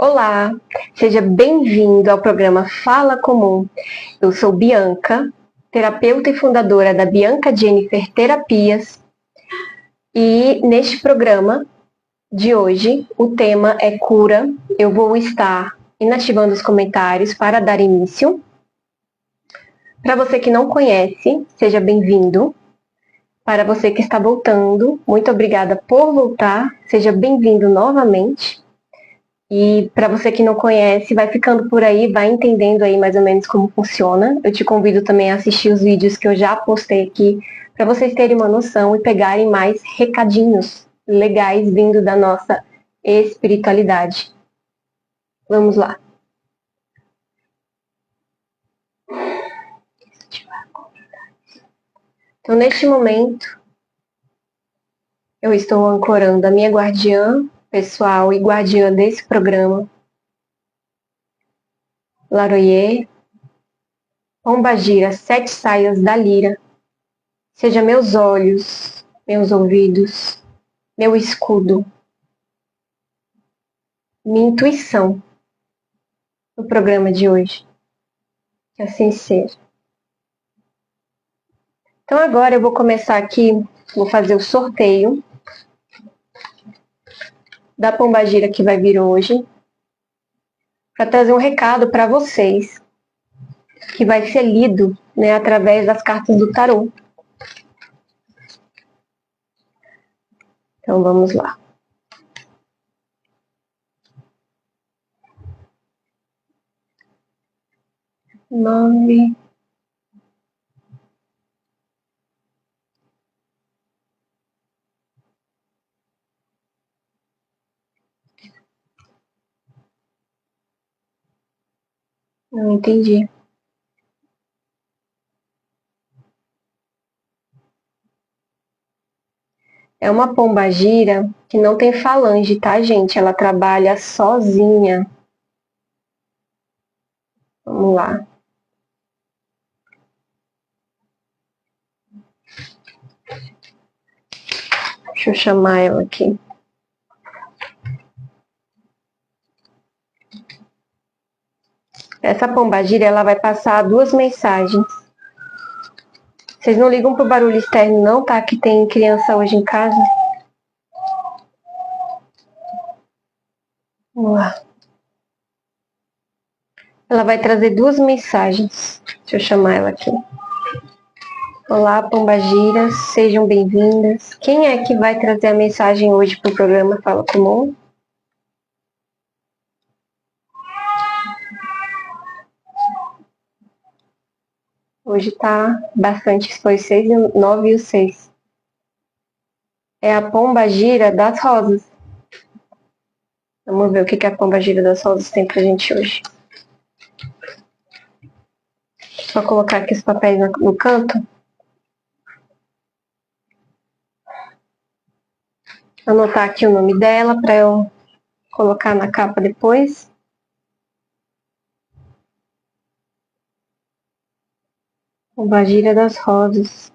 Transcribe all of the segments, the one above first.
Olá, seja bem-vindo ao programa Fala Comum. Eu sou Bianca, terapeuta e fundadora da Bianca Jennifer Terapias, e neste programa de hoje o tema é cura. Eu vou estar inativando os comentários para dar início. Para você que não conhece, seja bem-vindo. Para você que está voltando, muito obrigada por voltar, seja bem-vindo novamente. E para você que não conhece, vai ficando por aí, vai entendendo aí mais ou menos como funciona. Eu te convido também a assistir os vídeos que eu já postei aqui, para vocês terem uma noção e pegarem mais recadinhos legais vindo da nossa espiritualidade. Vamos lá. Então, neste momento, eu estou ancorando a minha guardiã pessoal e guardiã desse programa, Laroyer, Pombagira, 7 saias da lira. Seja meus olhos, meus ouvidos, meu escudo, minha intuição no programa de hoje. Que assim seja. Então agora eu vou começar aqui, vou fazer o sorteio da pombagira que vai vir hoje, para trazer um recado para vocês, que vai ser lido, né, através das cartas do tarô. Então vamos lá. Nove. Não entendi. É uma pombagira que não tem falange, tá, gente? Ela trabalha sozinha. Vamos lá. Deixa eu chamar ela aqui. Essa pombagira, ela vai passar 2 mensagens. Vocês não ligam pro barulho externo não, tá? Que tem criança hoje em casa. Vamos lá. Ela vai trazer 2 mensagens. Deixa eu chamar ela aqui. Olá, pombagiras, sejam bem-vindas. Quem é que vai trazer a mensagem hoje pro programa Fala Comum? Hoje tá bastante, foi 6, 9 e o 6. É a pombagira das rosas. Vamos ver o que a pombagira das rosas tem pra gente hoje. Só colocar aqui os papéis no canto. Anotar aqui o nome dela para eu colocar na capa depois. Pombagira das rosas.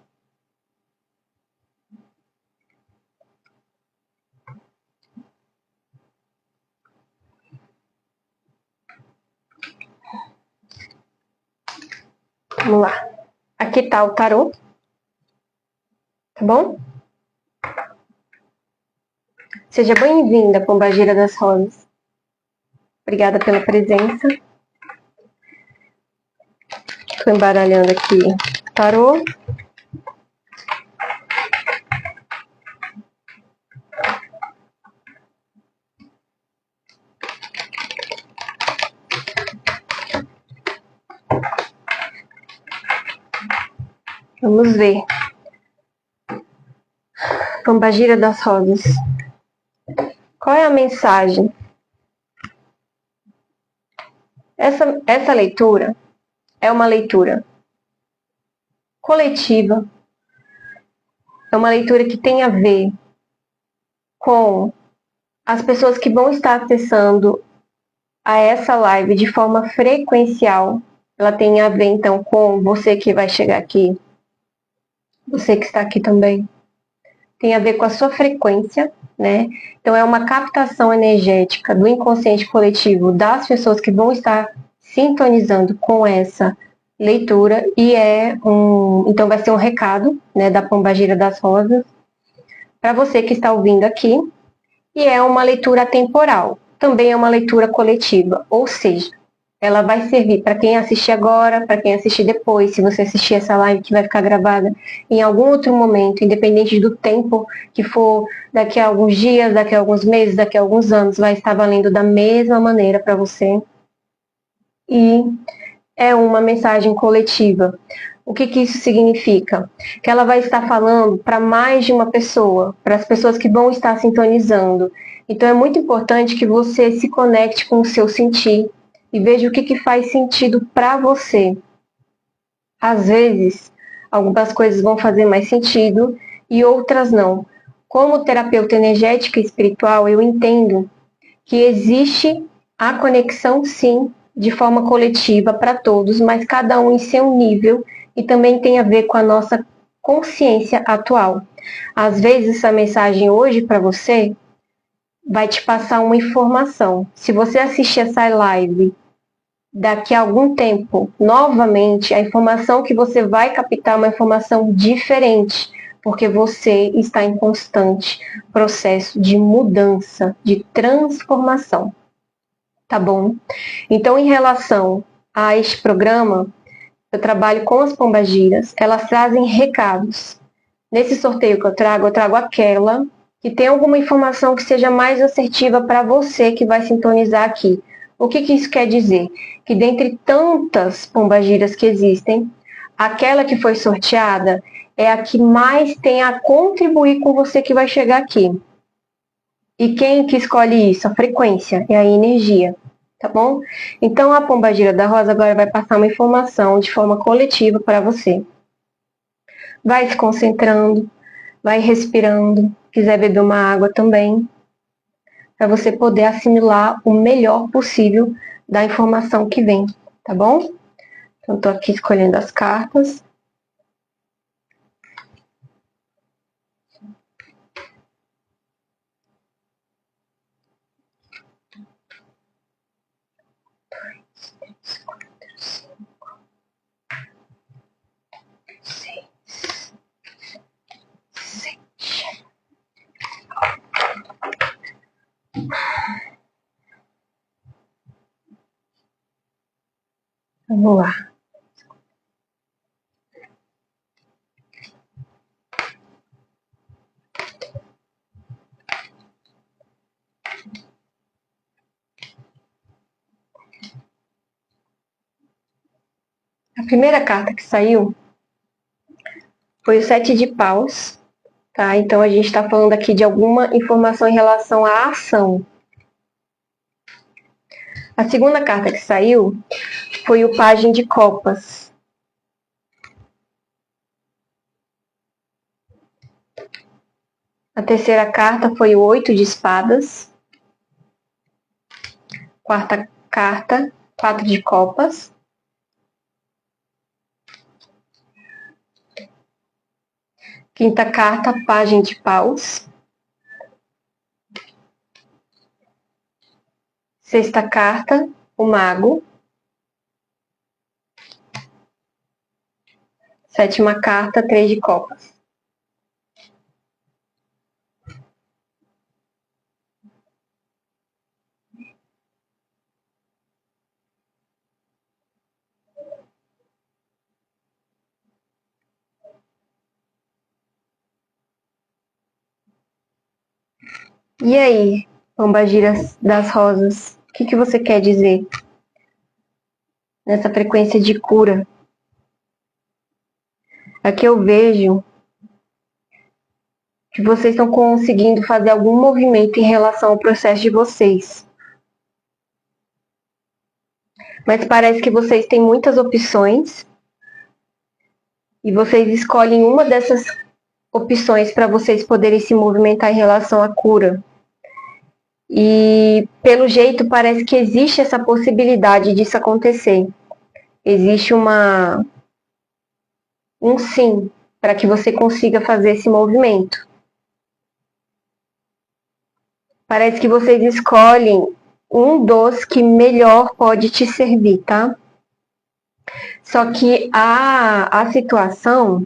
Vamos lá. Aqui tá o tarô. Tá bom? Seja bem-vinda, pombagira das rosas. Obrigada pela presença. Estou embaralhando aqui o tarô. Vamos ver. Pombagira das rosas. Qual é a mensagem? Essa leitura é uma leitura coletiva. É uma leitura que tem a ver com as pessoas que vão estar acessando a essa live de forma frequencial. Ela tem a ver, então, com você que vai chegar aqui. Você que está aqui também. tem a ver com a sua frequência, né? Então, é uma captação energética do inconsciente coletivo das pessoas que vão estar sintonizando com essa leitura e então vai ser um recado, né, da Pombagira das Rosas para você que está ouvindo aqui, e é uma leitura temporal, também é uma leitura coletiva, ou seja, ela vai servir para quem assistir agora, para quem assistir depois, se você assistir essa live que vai ficar gravada em algum outro momento, independente do tempo que for, daqui a alguns dias, daqui a alguns meses, daqui a alguns anos, vai estar valendo da mesma maneira para você. E é uma mensagem coletiva. O que isso significa? Que ela vai estar falando para mais de uma pessoa, para as pessoas que vão estar sintonizando. Então é muito importante que você se conecte com o seu sentir e veja o que faz sentido para você. Às vezes, algumas coisas vão fazer mais sentido e outras não. Como terapeuta energética e espiritual, eu entendo que existe a conexão, sim, de forma coletiva para todos, mas cada um em seu nível e também tem a ver com a nossa consciência atual. Às vezes, essa mensagem hoje para você vai te passar uma informação. Se você assistir essa live daqui a algum tempo, novamente, a informação que você vai captar é uma informação diferente, porque você está em constante processo de mudança, de transformação. Tá bom? Então, em relação a este programa, eu trabalho com as pombagiras, elas trazem recados. Nesse sorteio que eu trago aquela que tem alguma informação que seja mais assertiva para você que vai sintonizar aqui. O que isso quer dizer? Que dentre tantas pombagiras que existem, aquela que foi sorteada é a que mais tem a contribuir com você que vai chegar aqui. E quem que escolhe isso? A frequência, é a energia. Tá bom? Então, a Pombagira da Rosa agora vai passar uma informação de forma coletiva para você. Vai se concentrando, vai respirando, quiser beber uma água também, para você poder assimilar o melhor possível da informação que vem, tá bom? Então, estou aqui escolhendo as cartas. Vamos lá. A primeira carta que saiu foi o 7 de paus, tá? Então, a gente está falando aqui de alguma informação em relação à ação. A segunda carta que saiu foi o Pajem de Copas. A terceira carta foi o 8 de Espadas. Quarta carta, 4 de Copas. Quinta carta, Pajem de Paus. Sexta carta, o Mago. Sétima carta, 3 de Copas. E aí, Pombagira das Rosas, o que você quer dizer nessa frequência de cura? Aqui eu vejo que vocês estão conseguindo fazer algum movimento em relação ao processo de vocês. Mas parece que vocês têm muitas opções e vocês escolhem uma dessas opções para vocês poderem se movimentar em relação à cura. E, pelo jeito, parece que existe essa possibilidade disso acontecer. Existe um sim para que você consiga fazer esse movimento. Parece que vocês escolhem um dos que melhor pode te servir, tá? Só que a situação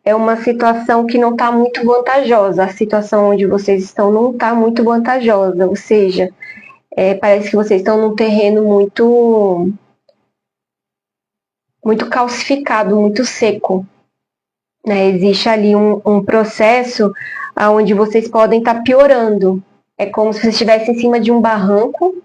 é uma situação que não está muito vantajosa. A situação onde vocês estão não está muito vantajosa, ou seja, parece que vocês estão num terreno muito calcificado, muito seco. Né? Existe ali um processo onde vocês podem estar piorando. É como se vocês estivessem em cima de um barranco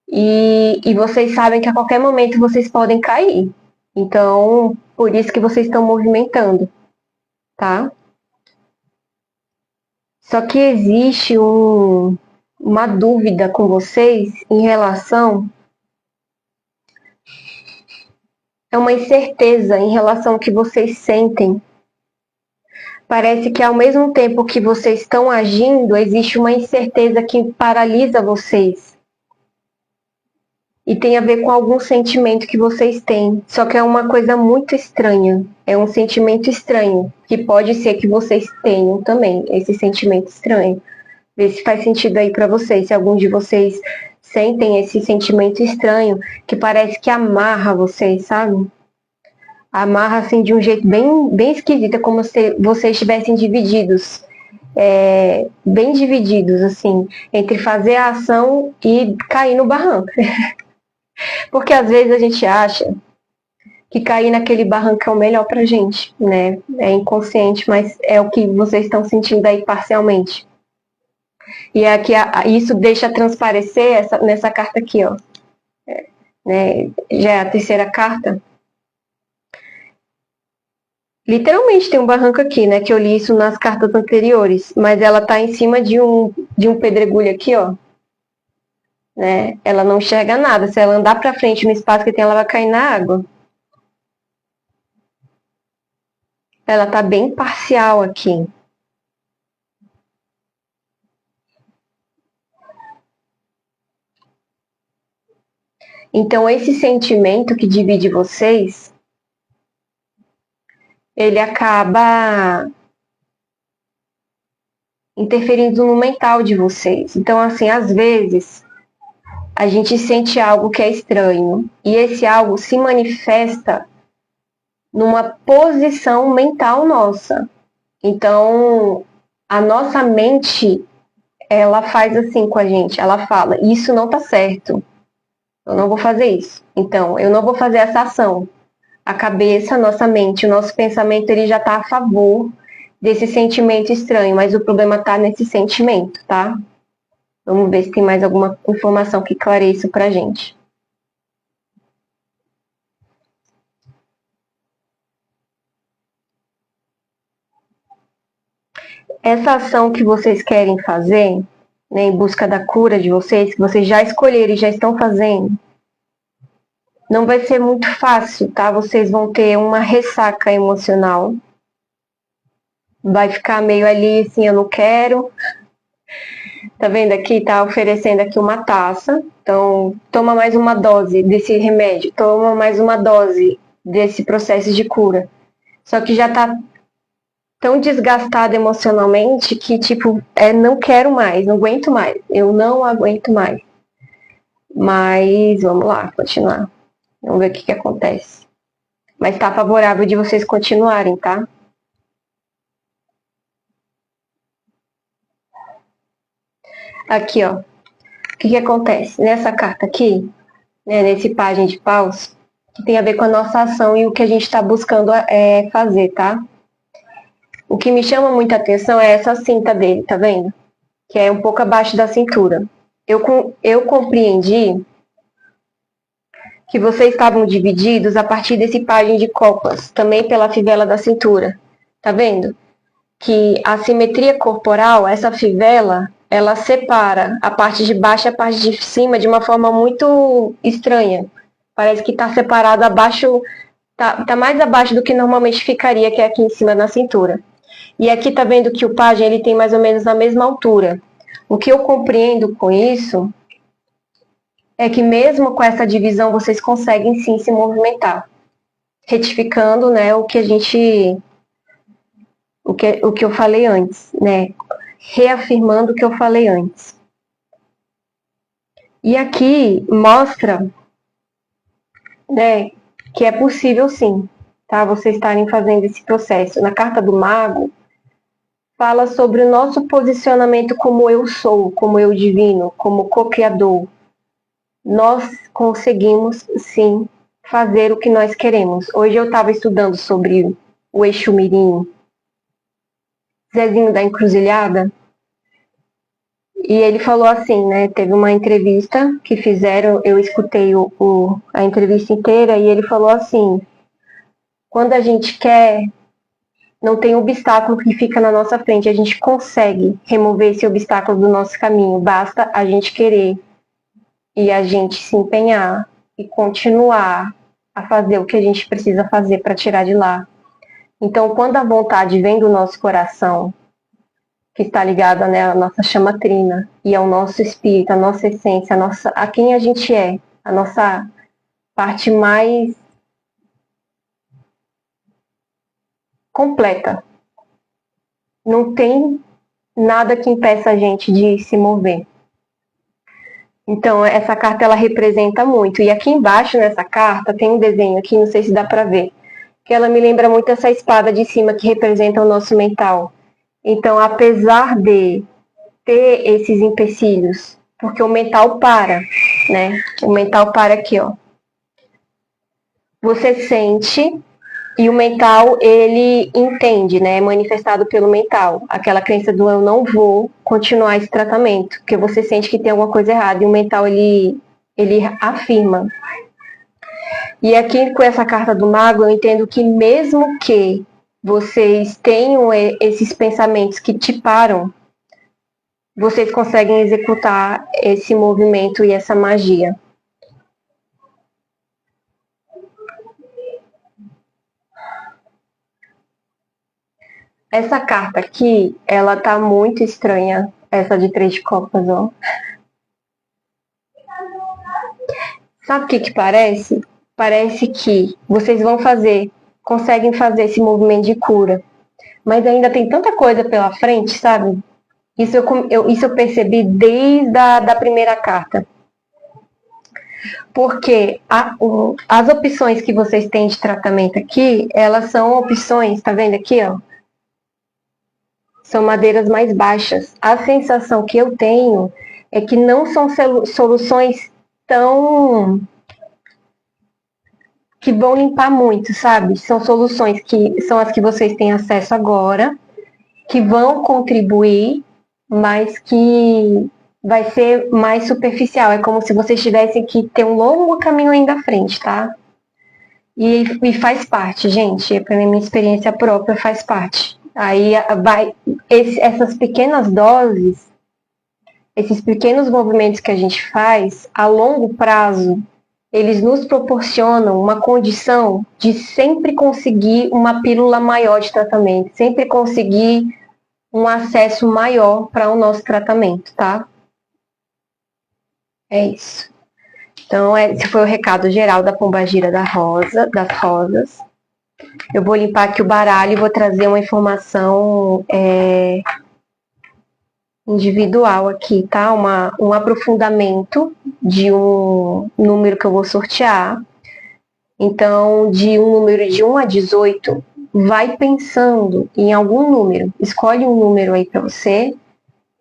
e vocês sabem que a qualquer momento vocês podem cair. Então, por isso que vocês estão movimentando, tá? Só que existe uma dúvida com vocês em relação. É uma incerteza em relação ao que vocês sentem. Parece que ao mesmo tempo que vocês estão agindo, existe uma incerteza que paralisa vocês. E tem a ver com algum sentimento que vocês têm. Só que é uma coisa muito estranha. É um sentimento estranho. Que pode ser que vocês tenham também, esse sentimento estranho. Vê se faz sentido aí para vocês. Se algum de vocês sentem esse sentimento estranho, que parece que amarra vocês, sabe? Amarra assim de um jeito bem esquisito, como se vocês estivessem divididos. Bem divididos, assim, entre fazer a ação e cair no barranco. Porque às vezes a gente acha que cair naquele barranco é o melhor pra gente, né? É inconsciente, mas é o que vocês estão sentindo aí parcialmente. E aqui isso deixa transparecer nessa carta aqui, ó. Né? Já é a terceira carta. Literalmente tem um barranco aqui, né? Que eu li isso nas cartas anteriores, mas ela tá em cima de um pedregulho aqui, ó. Né? Ela não enxerga nada. Se ela andar para frente no espaço que tem, ela vai cair na água. Ela tá bem parcial aqui. Então esse sentimento que divide vocês, ele acaba interferindo no mental de vocês. Então assim, às vezes a gente sente algo que é estranho e esse algo se manifesta numa posição mental nossa. Então, a nossa mente, ela faz assim com a gente, ela fala, isso não tá certo, eu não vou fazer isso. Então, eu não vou fazer essa ação. A cabeça, a nossa mente, o nosso pensamento, ele já tá a favor desse sentimento estranho, mas o problema tá nesse sentimento, tá? Vamos ver se tem mais alguma informação que clareie isso pra gente. Essa ação que vocês querem fazer, né, em busca da cura de vocês, que vocês já escolheram e já estão fazendo, não vai ser muito fácil, tá? Vocês vão ter uma ressaca emocional. Vai ficar meio ali assim, eu não quero. Tá vendo aqui? Tá oferecendo aqui uma taça. Então, toma mais uma dose desse remédio. Toma mais uma dose desse processo de cura. Só que já tá tão desgastada emocionalmente que, tipo, não quero mais, não aguento mais. Eu não aguento mais. Mas, vamos lá, continuar. Vamos ver o que acontece. Mas tá favorável de vocês continuarem, tá? Aqui, ó. O que acontece? Nessa carta aqui, né, nesse página de paus, que tem a ver com a nossa ação e o que a gente está buscando fazer, tá? O que me chama muita atenção é essa cinta dele, tá vendo? Que é um pouco abaixo da cintura. Eu compreendi que vocês estavam divididos a partir desse página de copas, também pela fivela da cintura. Tá vendo? Que a simetria corporal, essa fivela, ela separa a parte de baixo e a parte de cima de uma forma muito estranha. Parece que está separado abaixo, tá mais abaixo do que normalmente ficaria, que é aqui em cima na cintura. E aqui tá vendo que o pajem ele tem mais ou menos a mesma altura. O que eu compreendo com isso é que mesmo com essa divisão vocês conseguem sim se movimentar, retificando, né, o que o que eu falei antes, né? Reafirmando o que eu falei antes. E aqui mostra, né, que é possível sim, tá? Vocês estarem fazendo esse processo. Na carta do Mago, fala sobre o nosso posicionamento como eu sou, como eu divino, como co-criador. Nós conseguimos sim fazer o que nós queremos. Hoje eu estava estudando sobre o Exu Mirim, Zezinho da Encruzilhada, e ele falou assim, né? Teve uma entrevista que fizeram, eu escutei a entrevista inteira, e ele falou assim: quando a gente quer, não tem obstáculo que fica na nossa frente, a gente consegue remover esse obstáculo do nosso caminho, basta a gente querer e a gente se empenhar e continuar a fazer o que a gente precisa fazer para tirar de lá. Então, quando a vontade vem do nosso coração, que está ligada, né, à nossa chama trina e ao nosso espírito, à nossa essência, a quem a gente é, a nossa parte mais completa, não tem nada que impeça a gente de se mover. Então, essa carta ela representa muito. E aqui embaixo nessa carta tem um desenho aqui, não sei se dá para ver, que ela me lembra muito essa espada de cima que representa o nosso mental. Então, apesar de ter esses empecilhos, porque o mental para, né? O mental para aqui, ó. Você sente e o mental, ele entende, né? É manifestado pelo mental. Aquela crença do eu não vou continuar esse tratamento, porque você sente que tem alguma coisa errada e o mental, ele afirma. E aqui com essa carta do Mago, eu entendo que mesmo que vocês tenham esses pensamentos que te param, vocês conseguem executar esse movimento e essa magia. Essa carta aqui, ela tá muito estranha, essa de 3 de copas, ó. Sabe o que parece? Parece que vocês conseguem fazer esse movimento de cura, mas ainda tem tanta coisa pela frente, sabe? Isso eu percebi desde da primeira carta. Porque as opções que vocês têm de tratamento aqui, elas são opções, tá vendo aqui, ó? São madeiras mais baixas. A sensação que eu tenho é que não são soluções tão que vão limpar muito, sabe? São soluções que são as que vocês têm acesso agora, que vão contribuir, mas que vai ser mais superficial. É como se vocês tivessem que ter um longo caminho ainda à frente, tá? E faz parte, gente. Para minha experiência própria, faz parte. Aí essas pequenas doses, esses pequenos movimentos que a gente faz, a longo prazo, eles nos proporcionam uma condição de sempre conseguir uma pílula maior de tratamento, sempre conseguir um acesso maior para o nosso tratamento, tá? É isso. Então, esse foi o recado geral da pombagira das rosas. Eu vou limpar aqui o baralho e vou trazer uma informação individual aqui, tá? Um aprofundamento de um número que eu vou sortear. Então, de um número de 1 a 18, vai pensando em algum número. Escolhe um número aí para você.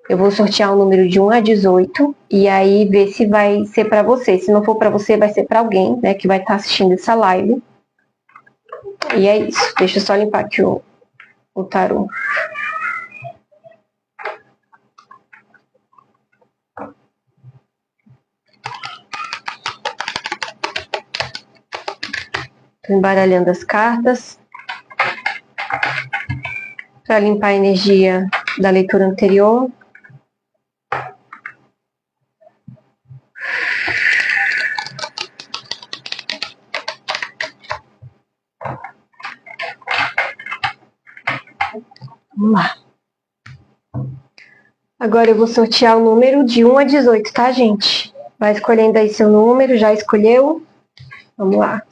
Eu vou sortear um número de 1 a 18 e aí ver se vai ser para você. Se não for para você, vai ser para alguém, né, que vai estar assistindo essa live. E é isso. Deixa eu só limpar aqui o tarô. Estou embaralhando as cartas para limpar a energia da leitura anterior. Vamos lá. Agora eu vou sortear o número de 1 a 18, tá, gente? Vai escolhendo aí seu número, já escolheu? Vamos lá.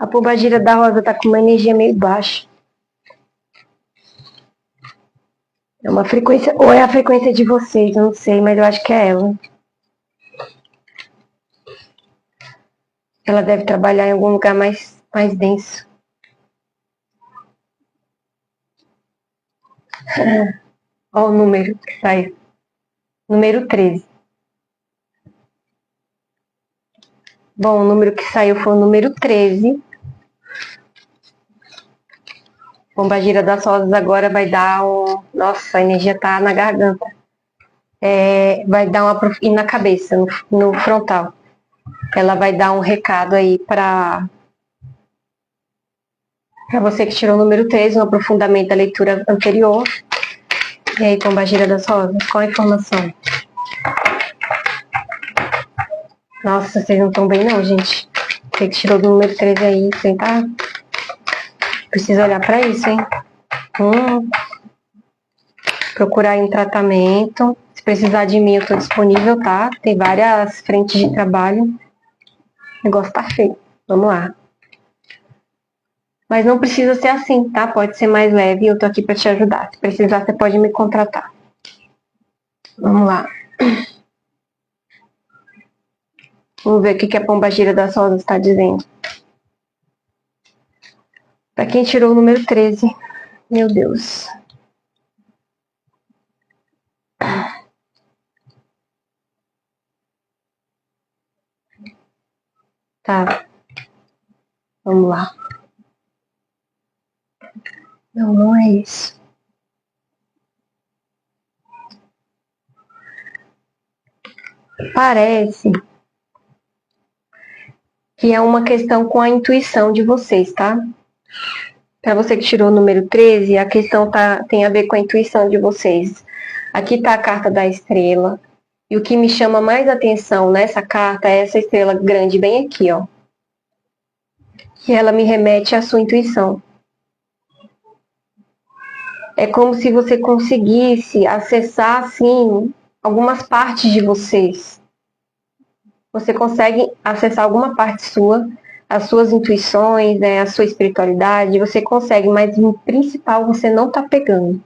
A pombagira da Rosa tá com uma energia meio baixa. É uma frequência, ou é a frequência de vocês, eu não sei, mas eu acho que é ela. Ela deve trabalhar em algum lugar mais denso. Olha o número que saiu. Número 13. Bom, o número que saiu foi o número 13. Pombagira das Rosas agora vai dar um... Nossa, a energia tá na garganta. Vai dar uma... E na cabeça, no frontal. Ela vai dar um recado aí para você que tirou o número 13, um aprofundamento da leitura anterior. E aí, Pombagira das Rosas, qual a informação? Nossa, vocês não estão bem não, gente. Você que tirou o número 13 aí, você tá... Precisa olhar para isso, hein? Procurar aí um tratamento. Se precisar de mim, eu tô disponível, tá? Tem várias frentes de trabalho. O negócio tá feio. Vamos lá. Mas não precisa ser assim, tá? Pode ser mais leve e eu tô aqui para te ajudar. Se precisar, você pode me contratar. Vamos lá. Vamos ver o que a Pombagira das Rosas está dizendo. Para quem tirou o número 13. Meu Deus. Tá. Vamos lá. Não, não é isso. Parece que é uma questão com a intuição de vocês, tá? Para você que tirou o número 13, a questão tem a ver com a intuição de vocês. Aqui tá a carta da estrela. E o que me chama mais atenção nessa carta é essa estrela grande bem aqui, ó. Que ela me remete à sua intuição. É como se você conseguisse acessar, assim, algumas partes de vocês. Você consegue acessar alguma parte sua, as suas intuições, né, a sua espiritualidade, você consegue, mas no principal você não tá pegando.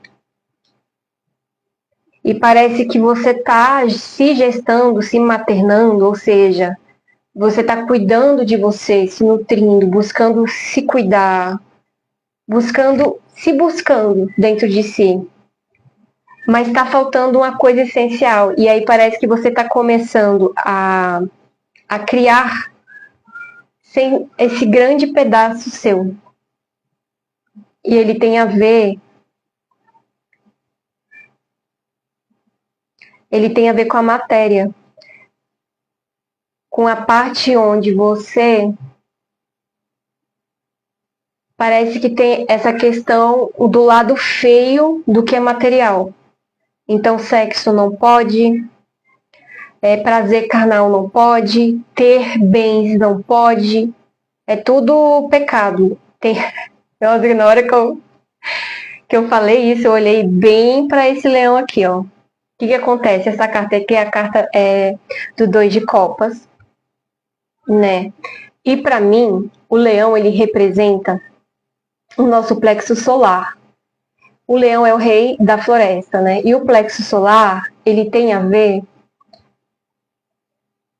E parece que você tá se gestando, se maternando, ou seja, você tá cuidando de você, se nutrindo, buscando se cuidar, buscando dentro de si. Mas tá faltando uma coisa essencial. E aí parece que você tá começando a criar sem esse grande pedaço seu. E ele tem a ver com a matéria, com a parte onde você parece que tem essa questão do lado feio do que é material. Então, sexo não pode, prazer carnal não pode, ter bens não pode, é tudo pecado. Nossa, na hora que eu falei isso, eu olhei bem para esse leão aqui, ó. O que acontece? Essa carta aqui é a carta do 2 de copas, né? E para mim, o leão, ele representa o nosso plexo solar. O leão é o rei da floresta, né? E o plexo solar, ele tem a ver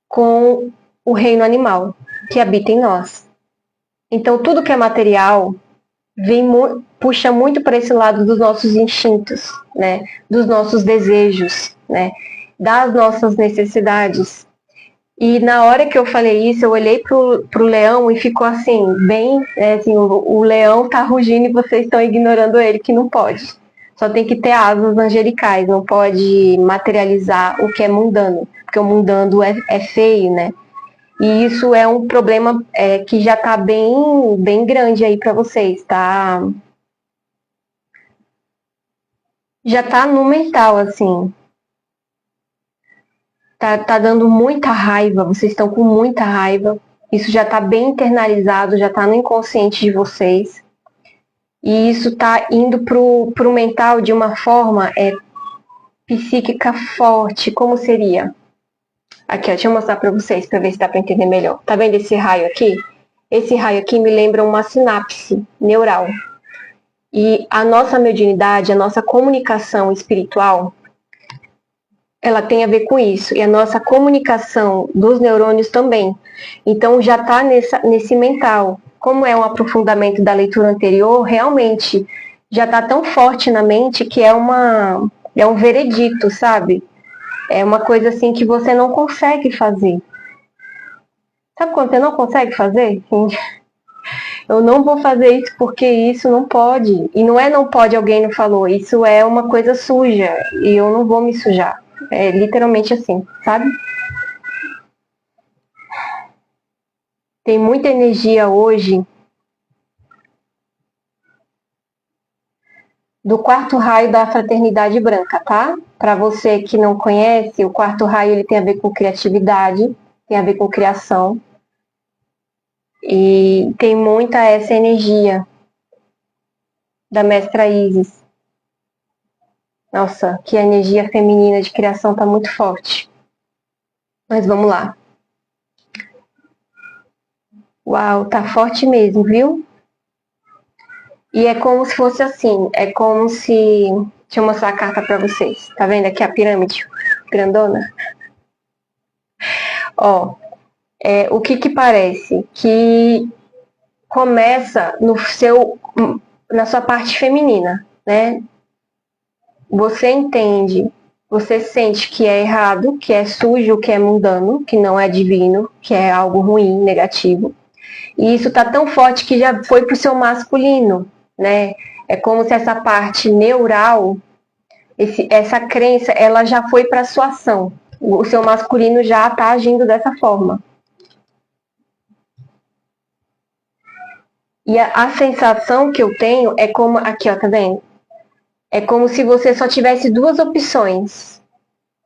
com o reino animal, que habita em nós. Então, tudo que é material puxa muito para esse lado dos nossos instintos, né? Dos nossos desejos, né? Das nossas necessidades. E na hora que eu falei isso, eu olhei pro leão e ficou assim, bem, assim, o leão tá rugindo e vocês estão ignorando ele, que não pode. Só tem que ter asas angelicais, não pode materializar o que é mundano, porque o mundano é feio, né? E isso é um problema que já tá bem grande aí para vocês, tá? Já tá no mental, assim. Tá dando muita raiva, vocês estão com muita raiva. Isso já tá bem internalizado, já tá no inconsciente de vocês. E isso tá indo pro mental de uma forma psíquica forte. Como seria? Aqui, ó, deixa eu mostrar pra vocês, pra ver se dá pra entender melhor. Tá vendo esse raio aqui? esse raio aqui me lembra uma sinapse neural. E a nossa mediunidade, a nossa comunicação espiritual, ela tem a ver com isso. E a nossa comunicação dos neurônios também. Então já está nesse mental. Como é um aprofundamento da leitura anterior, realmente já está tão forte na mente que é um veredito, sabe? É uma coisa assim que você não consegue fazer. Sabe quando você não consegue fazer? Sim. Eu não vou fazer isso porque isso não pode. E não é não pode, alguém não falou. Isso é uma coisa suja e eu não vou me sujar. É literalmente assim, sabe? Tem muita energia hoje do quarto raio da fraternidade branca, tá? Para você que não conhece, o quarto raio ele tem a ver com criatividade, tem a ver com criação. E tem muita essa energia da mestra Isis. Nossa, que a energia feminina de criação tá muito forte. Mas vamos lá. Uau, tá forte mesmo, viu? E é como se fosse assim, é como se... Deixa eu mostrar a carta pra vocês. Tá vendo aqui a pirâmide grandona? Ó, o que parece? Que começa na sua parte feminina, né? Você entende, você sente que é errado, que é sujo, que é mundano, que não é divino, que é algo ruim, negativo. E isso tá tão forte que já foi pro seu masculino, né? É como se essa parte neural, essa crença, ela já foi para sua ação. O seu masculino já tá agindo dessa forma. E a sensação que eu tenho é como, aqui ó, tá vendo? É como se você só tivesse duas opções.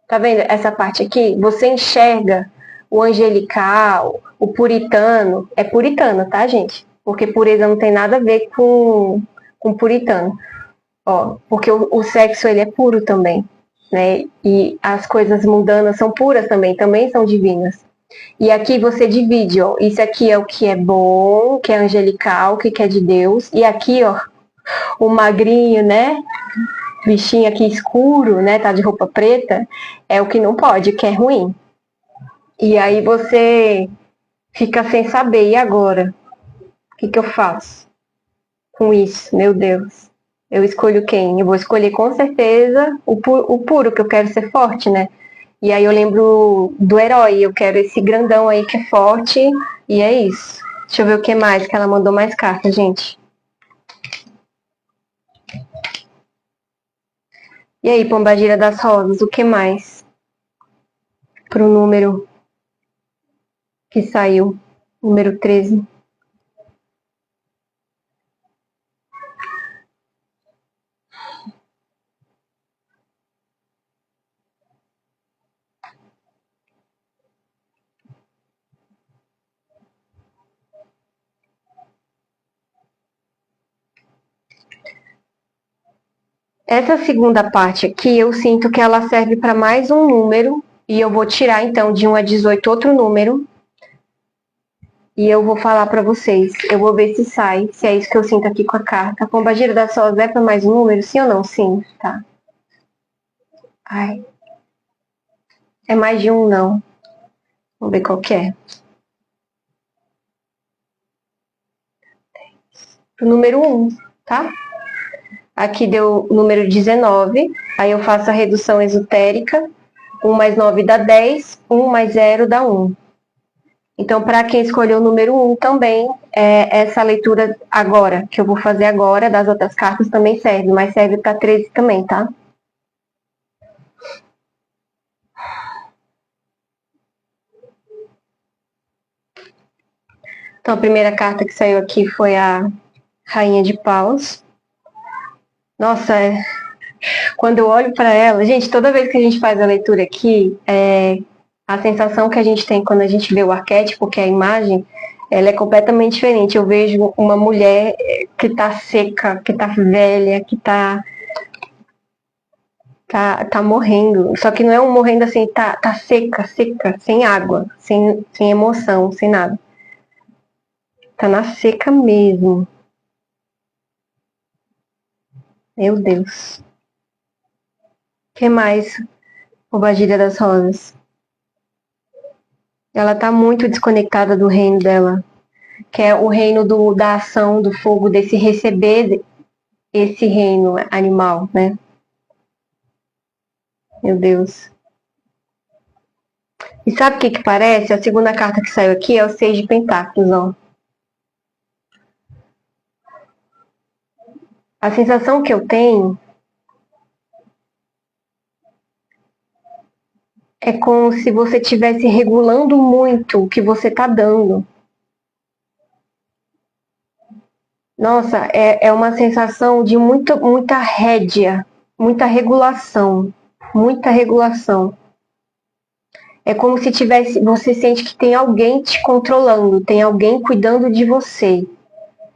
Tá vendo essa parte aqui? Você enxerga o angelical, o puritano. É puritano, tá, gente? Porque pureza não tem nada a ver com puritano. Ó, porque o sexo ele é puro também, né? E as coisas mundanas são puras também são divinas. E aqui você divide, ó. Isso aqui é o que é bom, que é angelical, que é de Deus. E aqui, ó, o magrinho, né? Bichinho aqui escuro, né? Tá de roupa preta, é o que não pode, que é ruim. E aí você fica sem saber, e agora? O que eu faço com isso? Meu Deus. Eu escolho quem? Eu vou escolher com certeza o puro, que eu quero ser forte, né? E aí eu lembro do herói, eu quero esse grandão aí que é forte, e é isso. Deixa eu ver o que mais, que ela mandou mais cartas, gente. E aí, Pombagira das Rosas, o que mais? Pro número que saiu, número 13. Essa segunda parte aqui, eu sinto que ela serve para mais um número, e eu vou tirar então de 1 a 18 outro número, e eu vou falar para vocês. Eu vou ver se sai, se é isso que eu sinto aqui com a carta. A Pombagira da Rosas é para mais um número, sim ou não? Sim, tá. Ai. É mais de um, não. Vamos ver qual que é. O número 1, tá? Aqui deu o número 19, aí eu faço a redução esotérica. 1 mais 9 dá 10, 1 mais 0 dá 1. Então, para quem escolheu o número 1 também, essa leitura agora, que eu vou fazer agora, das outras cartas também serve, mas serve para 13 também, tá? Então, a primeira carta que saiu aqui foi a Rainha de Paus. Nossa, quando eu olho para ela, gente, toda vez que a gente faz a leitura aqui, a sensação que a gente tem quando a gente vê o arquétipo, que é a imagem, ela é completamente diferente. Eu vejo uma mulher que tá seca, que tá velha, que tá morrendo. Só que não é um morrendo assim, tá seca, sem água, sem emoção, sem nada. Tá na seca mesmo. Meu Deus. O que mais, o Bagíria das Rosas? Ela tá muito desconectada do reino dela, que é o reino da ação, do fogo, desse receber esse reino animal, né? Meu Deus. E sabe o que parece? A segunda carta que saiu aqui é o 6 de Pentáculos, ó. A sensação que eu tenho é como se você estivesse regulando muito o que você está dando. Nossa, é uma sensação de muita rédea, muita regulação, muita regulação. É como se você sente que tem alguém te controlando, tem alguém cuidando de você.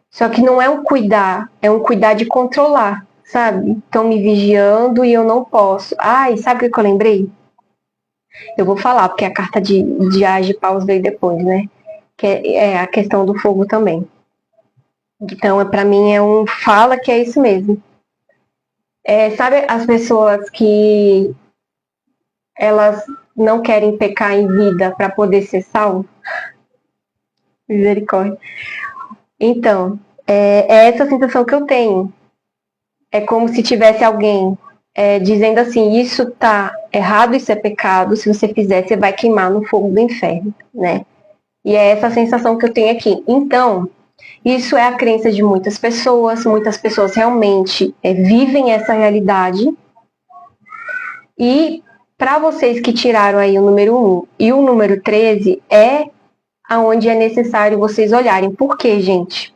Só que não é um cuidar, é um cuidar de controlar, sabe? Estão me vigiando e eu não posso. Ai, sabe o que eu lembrei? Eu vou falar, porque a carta de Age de Paus veio depois, né? Que é a questão do fogo também. Então, para mim, fala que é isso mesmo. Sabe as pessoas que elas não querem pecar em vida para poder ser salvo? Misericórdia. Então, é essa sensação que eu tenho. É como se tivesse alguém dizendo assim, isso tá errado, isso é pecado, se você fizer, você vai queimar no fogo do inferno, né? E é essa sensação que eu tenho aqui. Então, isso é a crença de muitas pessoas realmente vivem essa realidade. E para vocês que tiraram aí o número 1 e o número 13, é aonde é necessário vocês olharem. Por quê, gente?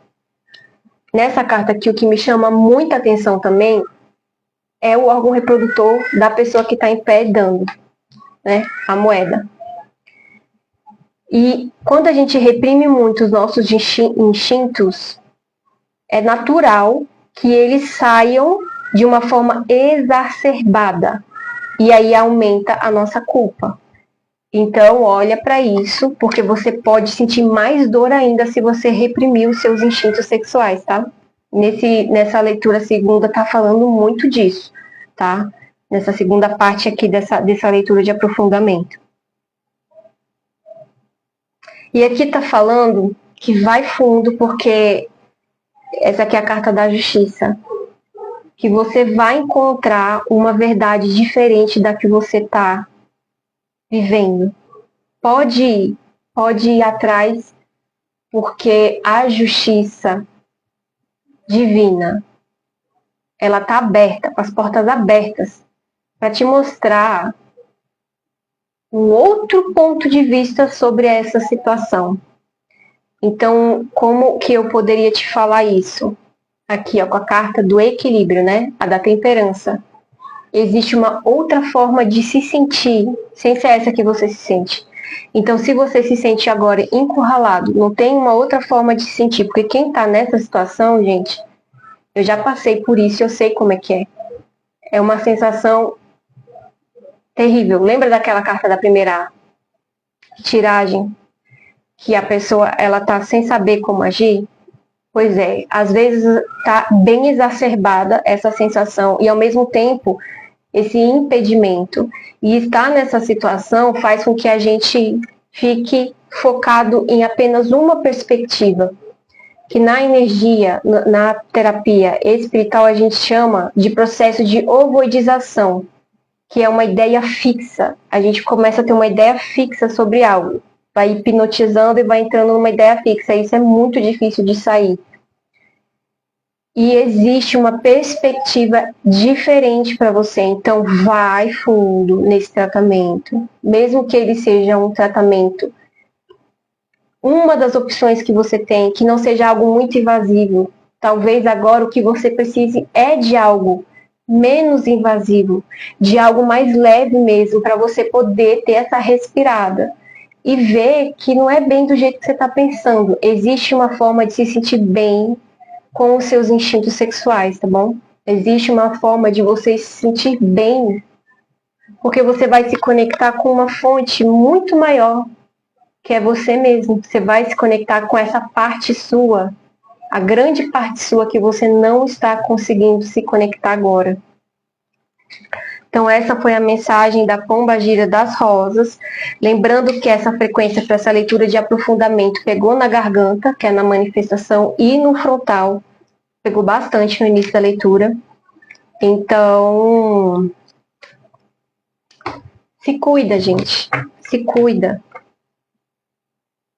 Nessa carta aqui, o que me chama muita atenção também é o órgão reprodutor da pessoa que está em pé dando, né, a moeda. E quando a gente reprime muito os nossos instintos, é natural que eles saiam de uma forma exacerbada. E aí aumenta a nossa culpa. Então, olha para isso, porque você pode sentir mais dor ainda se você reprimir os seus instintos sexuais, tá? Nessa leitura segunda tá falando muito disso, tá? Nessa segunda parte aqui dessa leitura de aprofundamento. E aqui tá falando que vai fundo, porque essa aqui é a carta da justiça. Que você vai encontrar uma verdade diferente da que você tá vivendo. Pode ir atrás, porque a justiça divina, ela tá aberta, com as portas abertas, para te mostrar um outro ponto de vista sobre essa situação. Então, como que eu poderia te falar isso? Aqui, ó, com a carta do equilíbrio, né? A da temperança. Existe uma outra forma de se sentir, sem ser essa que você se sente. Então, se você se sente agora encurralado, não tem uma outra forma de se sentir, porque quem tá nessa situação, gente, eu já passei por isso, eu sei como é que é. É uma sensação terrível. Lembra daquela carta da primeira tiragem? Que a pessoa, ela tá sem saber como agir? Pois é, às vezes tá bem exacerbada essa sensação e ao mesmo tempo esse impedimento. E estar nessa situação faz com que a gente fique focado em apenas uma perspectiva, que na energia, na terapia espiritual, a gente chama de processo de ovoidização, que é uma ideia fixa. A gente começa a ter uma ideia fixa sobre algo, vai hipnotizando e vai entrando numa ideia fixa. Isso é muito difícil de sair. E existe uma perspectiva diferente para você. Então, vai fundo nesse tratamento. Mesmo que ele seja um tratamento, uma das opções que você tem, que não seja algo muito invasivo. Talvez agora o que você precise é de algo menos invasivo, de algo mais leve mesmo, para você poder ter essa respirada. E ver que não é bem do jeito que você está pensando. Existe uma forma de se sentir bem com os seus instintos sexuais, tá bom? Existe uma forma de você se sentir bem, porque você vai se conectar com uma fonte muito maior, que é você mesmo. Você vai se conectar com essa parte sua, a grande parte sua que você não está conseguindo se conectar agora. Então essa foi a mensagem da Pombagira das Rosas. Lembrando que essa frequência para essa leitura de aprofundamento pegou na garganta, que é na manifestação, e no frontal. Pegou bastante no início da leitura. Então, se cuida, gente. Se cuida.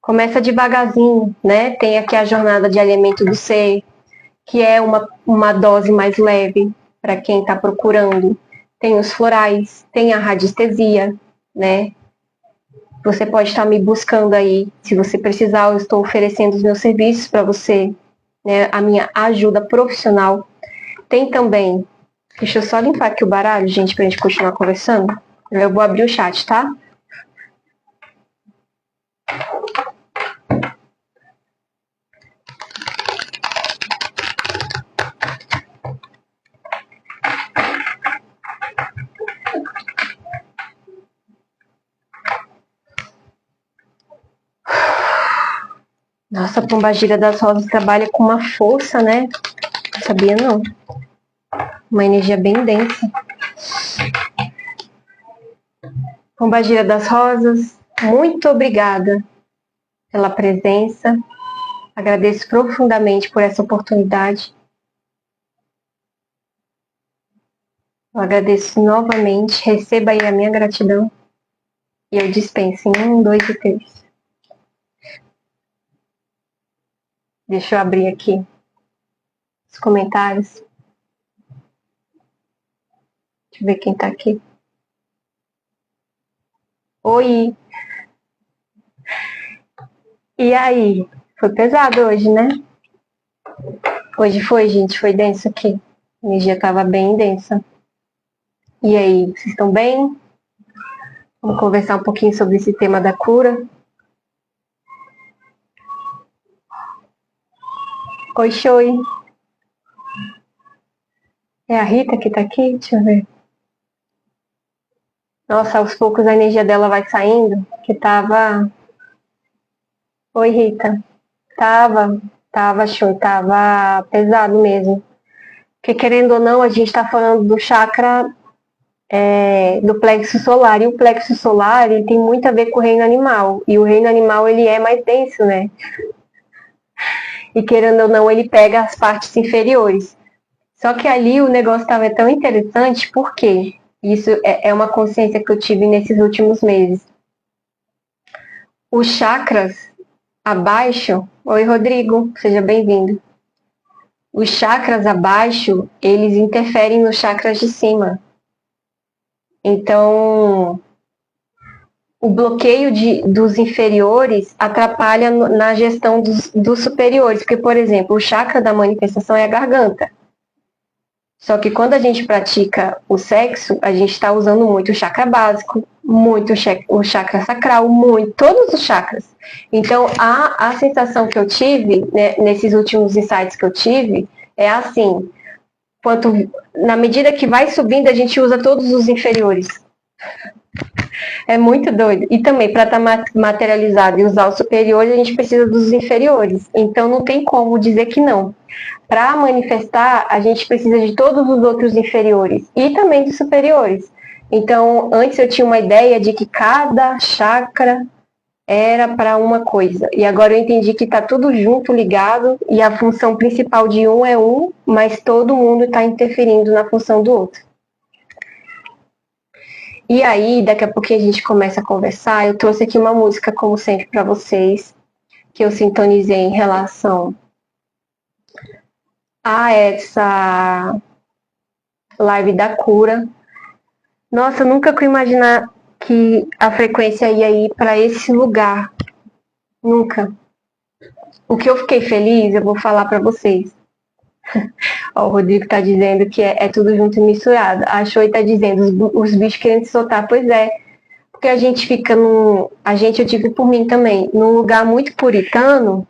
Começa devagarzinho, né? Tem aqui a jornada de alimento do ser, que é uma dose mais leve para quem está procurando. Tem os florais, tem a radiestesia, né? Você pode estar me buscando aí. Se você precisar, eu estou oferecendo os meus serviços para você, né? A minha ajuda profissional. Tem também, deixa eu só limpar aqui o baralho, gente, para a gente continuar conversando. Eu vou abrir o chat, tá? Nossa, a Pombagira das Rosas trabalha com uma força, né? Não sabia não. Uma energia bem densa. Pombagira das Rosas, muito obrigada pela presença. Agradeço profundamente por essa oportunidade. Eu agradeço novamente. Receba aí a minha gratidão. E eu dispenso em 1, 2 e 3. Deixa eu abrir aqui os comentários. Deixa eu ver quem tá aqui. Oi! E aí? Foi pesado hoje, né? Hoje foi, gente. Foi denso aqui. A energia tava bem densa. E aí? Vocês estão bem? Vamos conversar um pouquinho sobre esse tema da cura. Oi, Xoi. É a Rita que tá aqui? Deixa eu ver. Nossa, aos poucos a energia dela vai saindo, que tava... Oi, Rita. Tava, Xoi, tava pesado mesmo. Porque querendo ou não, a gente tá falando do chakra do plexo solar. E o plexo solar, ele tem muito a ver com o reino animal. E o reino animal, ele é mais denso, né? E querendo ou não, ele pega as partes inferiores. Só que ali o negócio estava tão interessante, porque isso é uma consciência que eu tive nesses últimos meses. Os chakras abaixo... Oi, Rodrigo, seja bem-vindo. Os chakras abaixo, eles interferem nos chakras de cima. Então, o bloqueio dos inferiores atrapalha na gestão dos superiores. Porque, por exemplo, o chakra da manifestação é a garganta. Só que quando a gente pratica o sexo, a gente está usando muito o chakra básico, muito o chakra sacral, muito, todos os chakras. Então, a sensação que eu tive, né, nesses últimos insights que eu tive, é assim, na medida que vai subindo, a gente usa todos os inferiores. É muito doido. E também, para estar materializado e usar os superiores, a gente precisa dos inferiores. Então, não tem como dizer que não. Para manifestar, a gente precisa de todos os outros inferiores e também dos superiores. Então, antes eu tinha uma ideia de que cada chakra era para uma coisa. E agora eu entendi que está tudo junto, ligado, e a função principal de um é um, mas todo mundo está interferindo na função do outro. E aí, daqui a pouquinho a gente começa a conversar. Eu trouxe aqui uma música, como sempre, para vocês, que eu sintonizei em relação a essa live da cura. Nossa, eu nunca ia imaginar que a frequência ia ir para esse lugar. Nunca. O que eu fiquei feliz, eu vou falar para vocês. Ó, o Rodrigo tá dizendo que é tudo junto e misturado. A Choi tá dizendo, os bichos querendo se soltar. Pois é, porque a gente fica eu digo por mim também, num lugar muito puritano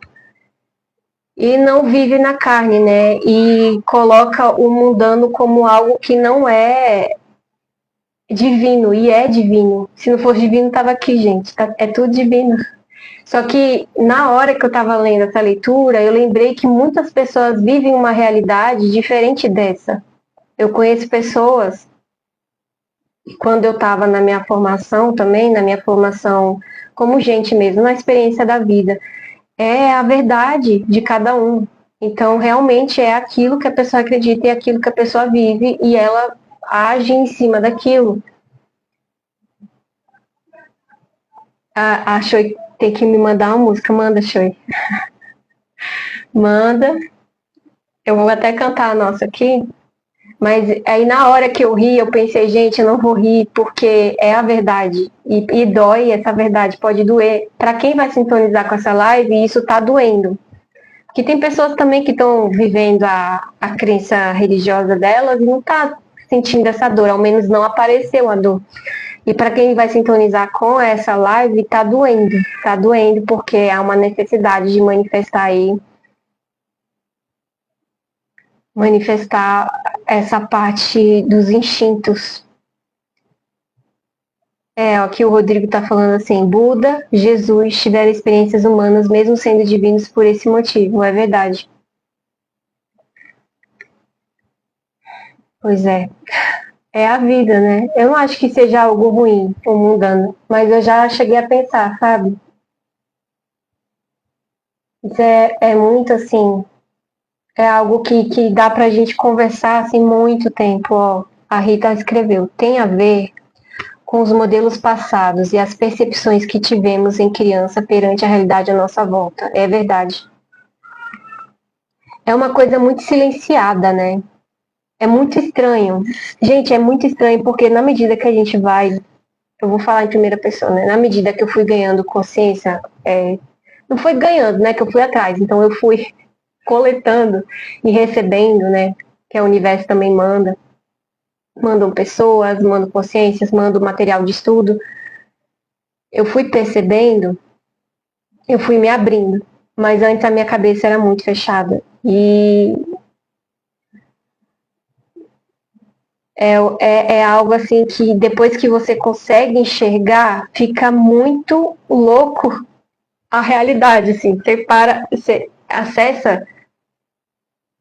e não vive na carne, né? E coloca o mundano como algo que não é divino, e é divino. Se não fosse divino, tava aqui, gente. É tudo divino. Só que na hora que eu estava lendo essa leitura, eu lembrei que muitas pessoas vivem uma realidade diferente dessa. Eu conheço pessoas, quando eu estava na minha formação também, na minha formação como gente mesmo, na experiência da vida, é a verdade de cada um. Então, realmente é aquilo que a pessoa acredita e aquilo que a pessoa vive e ela age em cima daquilo. A Choi tem que me mandar uma música. Manda, Choi. Manda. Eu vou até cantar a nossa aqui. Mas aí na hora que eu ri, eu pensei, gente, eu não vou rir porque é a verdade. E dói, essa verdade pode doer. Para quem vai sintonizar com essa live, isso tá doendo. Porque tem pessoas também que estão vivendo a crença religiosa delas e não tá sentindo essa dor, ao menos não apareceu a dor. E para quem vai sintonizar com essa live, tá doendo porque há uma necessidade de manifestar essa parte dos instintos. Aqui o Rodrigo está falando assim, Buda, Jesus tiveram experiências humanas mesmo sendo divinos por esse motivo, é verdade. Pois é. É a vida, né? Eu não acho que seja algo ruim ou mundano, mas eu já cheguei a pensar, sabe? Isso é muito assim, é algo que dá pra gente conversar assim muito tempo, ó. A Rita escreveu, tem a ver com os modelos passados e as percepções que tivemos em criança perante a realidade à nossa volta. É verdade. É uma coisa muito silenciada, né? É muito estranho. Gente, é muito estranho porque na medida que a gente vai, eu vou falar em primeira pessoa, né? Na medida que eu fui ganhando consciência, não foi ganhando, né? Que eu fui atrás. Então eu fui coletando e recebendo, né? Que o universo também manda. Mandam pessoas, mandam consciências, mandam material de estudo. Eu fui percebendo, eu fui me abrindo. Mas antes a minha cabeça era muito fechada. E é algo assim que depois que você consegue enxergar, fica muito louco a realidade, assim. Você acessa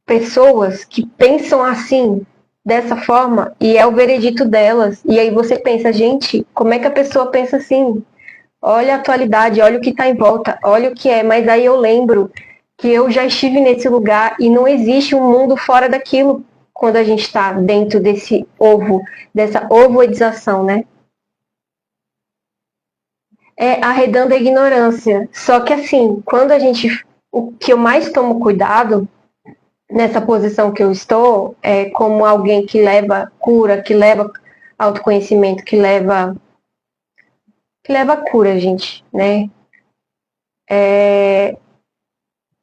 pessoas que pensam assim, dessa forma, e é o veredito delas. E aí você pensa, gente, como é que a pessoa pensa assim? Olha a atualidade, olha o que está em volta, olha o que é. Mas aí eu lembro que eu já estive nesse lugar e não existe um mundo fora daquilo quando a gente está dentro desse ovo, dessa ovoidização, né? É arredando a ignorância. Só que assim, quando a gente. O que eu mais tomo cuidado nessa posição que eu estou é como alguém que leva cura, que leva autoconhecimento, que leva cura, gente, né? É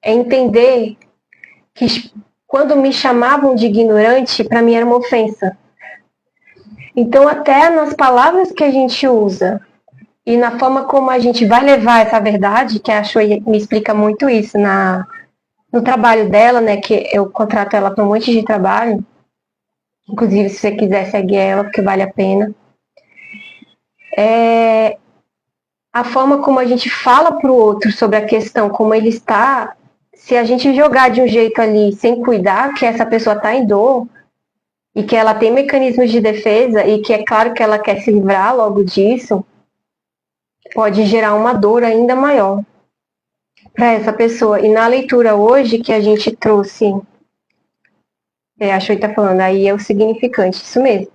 entender que quando me chamavam de ignorante, para mim era uma ofensa. Então, até nas palavras que a gente usa e na forma como a gente vai levar essa verdade, que a Shui me explica muito isso no trabalho dela, né, que eu contrato ela para um monte de trabalho, inclusive se você quiser seguir ela, porque vale a pena. A forma como a gente fala para o outro sobre a questão, como ele está, se a gente jogar de um jeito ali sem cuidar que essa pessoa está em dor e que ela tem mecanismos de defesa e que é claro que ela quer se livrar logo disso, pode gerar uma dor ainda maior para essa pessoa. E na leitura hoje que a gente trouxe, a Shui está falando, aí é o significante, isso mesmo.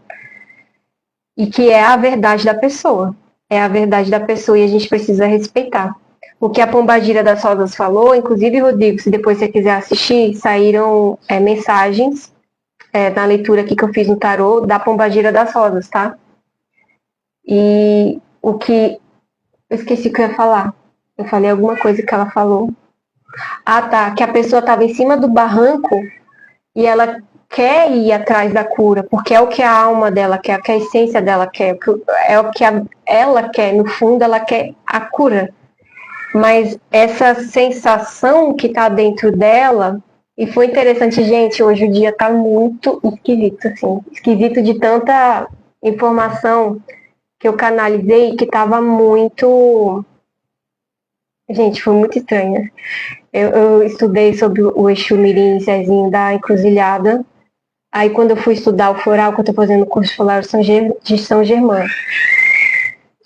E que é a verdade da pessoa. É a verdade da pessoa e a gente precisa respeitar. O que a Pombagira das Rosas falou, inclusive, Rodrigo, se depois você quiser assistir, saíram mensagens na leitura aqui que eu fiz no tarô da Pombagira das Rosas, tá? E o que... Eu esqueci o que eu ia falar. Eu falei alguma coisa que ela falou. Ah, tá. Que a pessoa estava em cima do barranco e ela quer ir atrás da cura, porque é o que a alma dela quer, que a essência dela quer, é o que ela quer, no fundo ela quer a cura. Mas essa sensação que está dentro dela, e foi interessante, gente, hoje o dia está muito esquisito, assim, esquisito de tanta informação que eu canalizei que estava muito Gente, foi muito estranha. Eu estudei sobre o Exu Mirim Zezinho da Encruzilhada. Aí quando eu fui estudar o floral, que eu tô fazendo o curso floral de São Germano,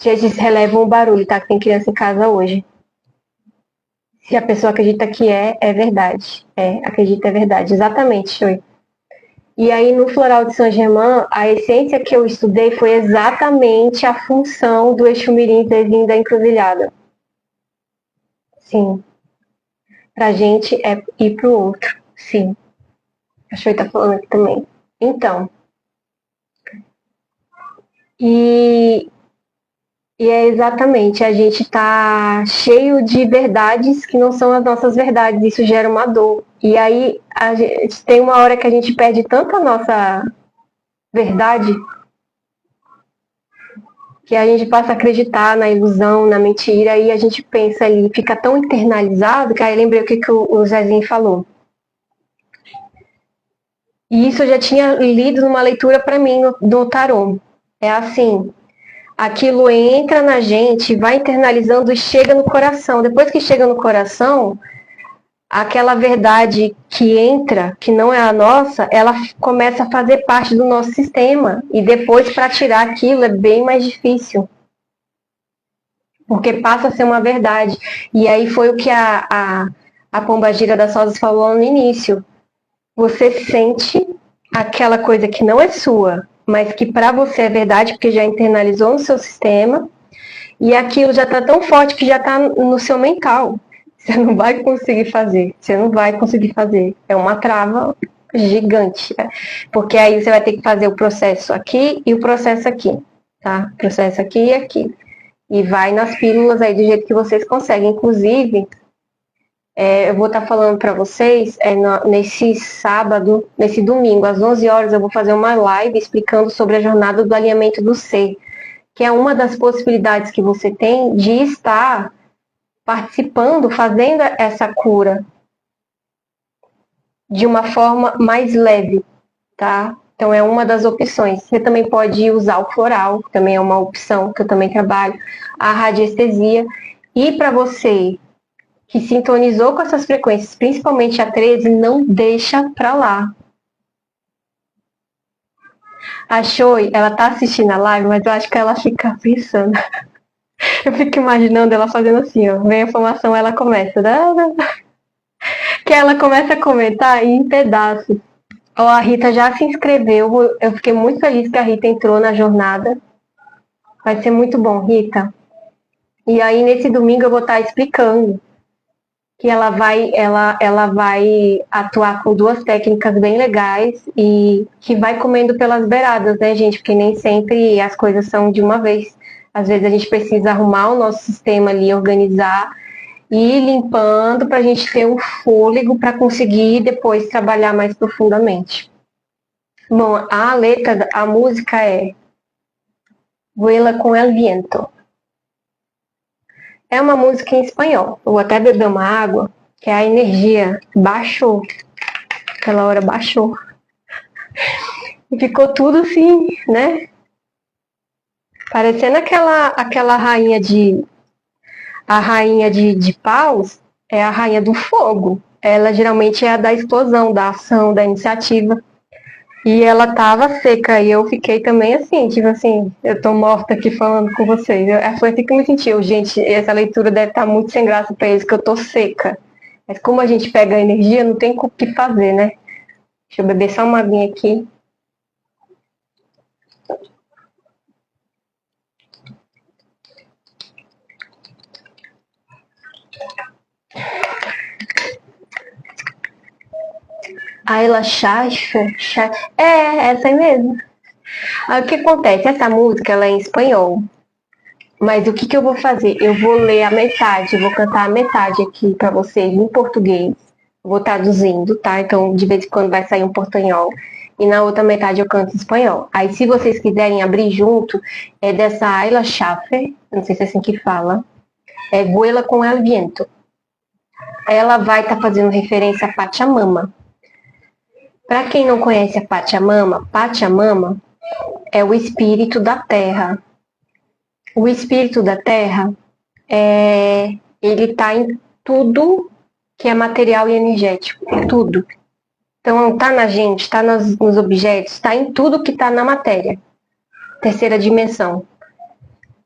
eles relevam o barulho, tá? Que tem criança em casa hoje. Se a pessoa acredita que é verdade. Acredita é verdade. Exatamente, Chui. E aí no floral de São Germain, a essência que eu estudei foi exatamente a função do Exu Mirim Zezinho da Encruzilhada. Sim. Pra gente é ir pro outro. Sim. A Chui tá falando aqui também. Então. E é exatamente, a gente está cheio de verdades que não são as nossas verdades, isso gera uma dor. E aí a gente tem uma hora que a gente perde tanto a nossa verdade que a gente passa a acreditar na ilusão, na mentira, e a gente pensa ali, fica tão internalizado, que aí lembrei o que o Zezinho falou. E isso eu já tinha lido numa leitura para mim no tarô. É assim, aquilo entra na gente, vai internalizando e chega no coração. Depois que chega no coração, aquela verdade que entra, que não é a nossa, ela começa a fazer parte do nosso sistema. E depois, para tirar aquilo, é bem mais difícil. Porque passa a ser uma verdade. E aí foi o que a Pombagira das Rosas falou no início. Você sente aquela coisa que não é sua, mas que para você é verdade, porque já internalizou no seu sistema, e aquilo já está tão forte que já está no seu mental. Você não vai conseguir fazer. Você não vai conseguir fazer. É uma trava gigante. Né? Porque aí você vai ter que fazer o processo aqui e o processo aqui. Tá? Processo aqui e aqui. E vai nas pílulas aí do jeito que vocês conseguem. Inclusive, eu vou estar falando para vocês, nesse sábado, nesse domingo, às 11 horas, eu vou fazer uma live explicando sobre a jornada do alinhamento do ser, que é uma das possibilidades que você tem de estar participando, fazendo essa cura de uma forma mais leve, tá? Então é uma das opções. Você também pode usar o floral, que também é uma opção que eu também trabalho, a radiestesia. E para você que sintonizou com essas frequências, principalmente a 13, não deixa para lá. A Choi, ela tá assistindo a live, mas eu acho que ela fica pensando. Eu fico imaginando ela fazendo assim, ó. Vem a informação, ela começa. Que ela começa a comentar em pedaços. Ó, a Rita já se inscreveu. Eu fiquei muito feliz que a Rita entrou na jornada. Vai ser muito bom, Rita. E aí, nesse domingo, eu vou estar explicando que ela vai atuar com duas técnicas bem legais e que vai comendo pelas beiradas, né, gente? Porque nem sempre as coisas são de uma vez. Às vezes a gente precisa arrumar o nosso sistema ali, organizar e ir limpando para a gente ter um fôlego para conseguir depois trabalhar mais profundamente. Bom, a letra, a música é Vuela com el viento. É uma música em espanhol. Eu vou até beber uma água, que a energia baixou. Aquela hora baixou. E ficou tudo assim, né? Parecendo aquela rainha de... A rainha de paus é a rainha do fogo. Ela geralmente é a da explosão, da ação, da iniciativa. E ela tava seca, e eu fiquei também assim, tipo assim, eu tô morta aqui falando com vocês. Foi assim que eu me senti. Gente, essa leitura deve estar muito sem graça pra eles, que eu tô seca. Mas como a gente pega a energia, não tem o que fazer, né? Deixa eu beber só uma aguinha aqui. Ayla Shasha, essa aí mesmo. Aí o que acontece? Essa música ela é em espanhol. Mas o que eu vou fazer? Eu vou ler a metade, eu vou cantar a metade aqui para vocês em português. Vou traduzindo, tá? Então, de vez em quando vai sair um portanhol. E na outra metade eu canto em espanhol. Aí, se vocês quiserem abrir junto, é dessa Ayla Schaffer, não sei se é assim que fala, é Vuela com el Viento. Ela vai estar fazendo referência a Pachamama. Para quem não conhece a Pachamama é o espírito da terra. O espírito da terra ele está em tudo que é material e energético, tudo. Então está na gente, está nos objetos, está em tudo que está na matéria, terceira dimensão.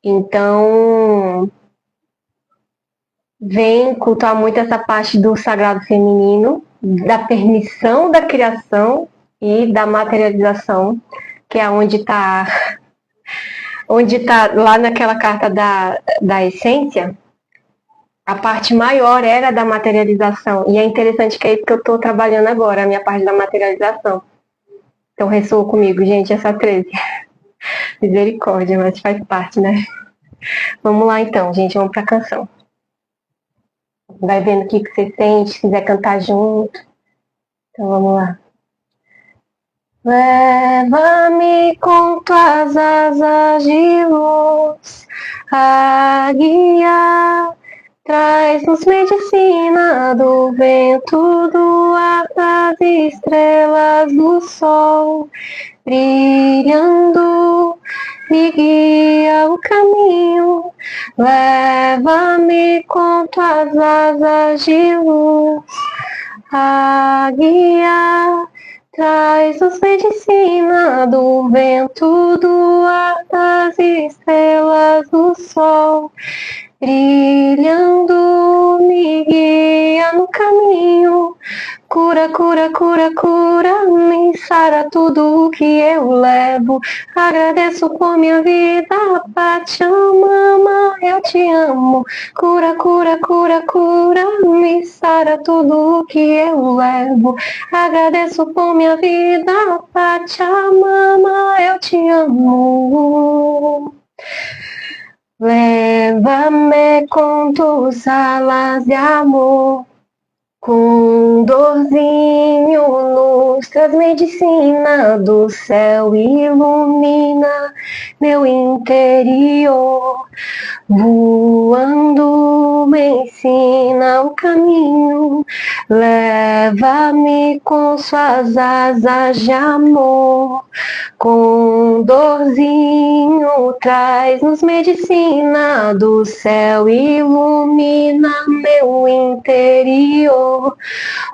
Então vem cultuar muito essa parte do sagrado feminino, da permissão da criação e da materialização, que é onde está lá naquela carta da essência, a parte maior era da materialização. E é interessante que é isso que eu estou trabalhando agora, a minha parte da materialização. Então ressoa comigo, gente, essa 13. Misericórdia, mas faz parte, né? Vamos lá então, gente, vamos para a canção. Vai vendo o que você sente, se quiser cantar junto. Então vamos lá. Leva-me com tuas asas de luz, a guia. Traz-nos medicina do vento, do ar, das estrelas, do sol, brilhando, me guia o caminho. Leva-me com tuas asas de luz, a guia. Traz-nos medicina do vento, do ar, das estrelas, do sol, brilhando, me guia no caminho. Cura, cura, cura, cura, me sara tudo o que eu levo. Agradeço por minha vida, Pachamama, eu te amo. Cura, cura, cura, cura, me sara tudo o que eu levo. Agradeço por minha vida, Pachamama, eu te amo. Leva-me com tus alas de amor, com dorzinho luz, traz medicina do céu, ilumina meu interior. Voando me ensina o caminho, leva-me com suas asas de amor, com dorzinho traz-nos medicina do céu, ilumina meu interior.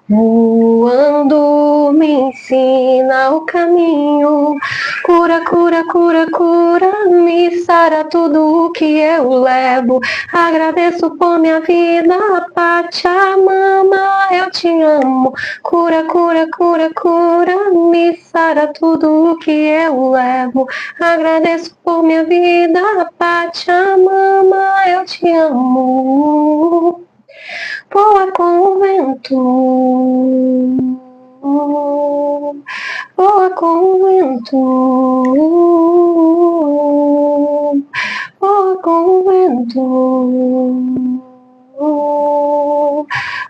Voando me ensina o caminho, cura, cura, cura, cura, me sara tudo o que eu levo. Agradeço por minha vida, Pachamama, eu te amo. Cura, cura, cura, cura, me sara tudo o que eu levo. Agradeço por minha vida, Pachamama, eu te amo. Voa com o vento, voa com o vento, voa com o vento,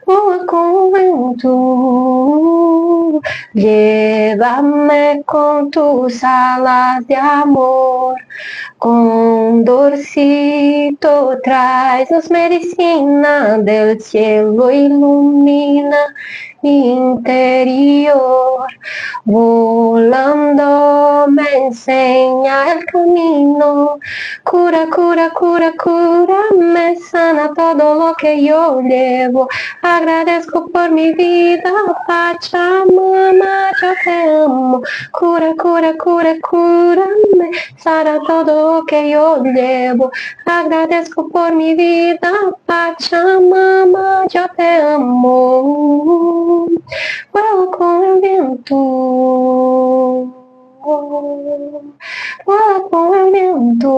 voa com o vento. Llévame con tus alas de amor, con dorcito traes medicina del cielo, ilumina mi interior. Volando me enseña el camino, cura, cura, cura, cura, me sana todo lo que yo llevo. Agradezco por mi vida, Pachamama, yo te amo. Cura, cura, cura, cura, me sana todo lo que yo llevo. Agradezco por mi vida, Pachamama, yo te amo. Voa com o vento, voa com o vento,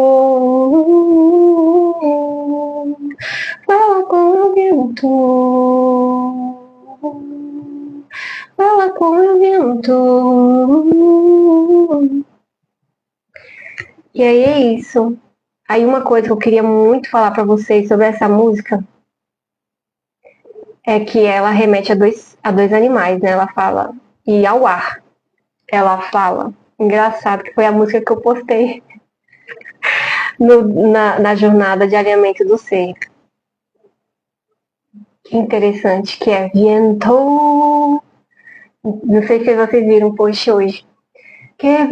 voa com o vento, voa com o vento. E aí é isso. Aí uma coisa que eu queria muito falar para vocês sobre essa música é que ela remete a dois animais, né? Ela fala, e ao ar. Ela fala, engraçado que foi a música que eu postei na jornada de alinhamento do ser. Que interessante, que é viento. Não sei se vocês viram o post hoje. que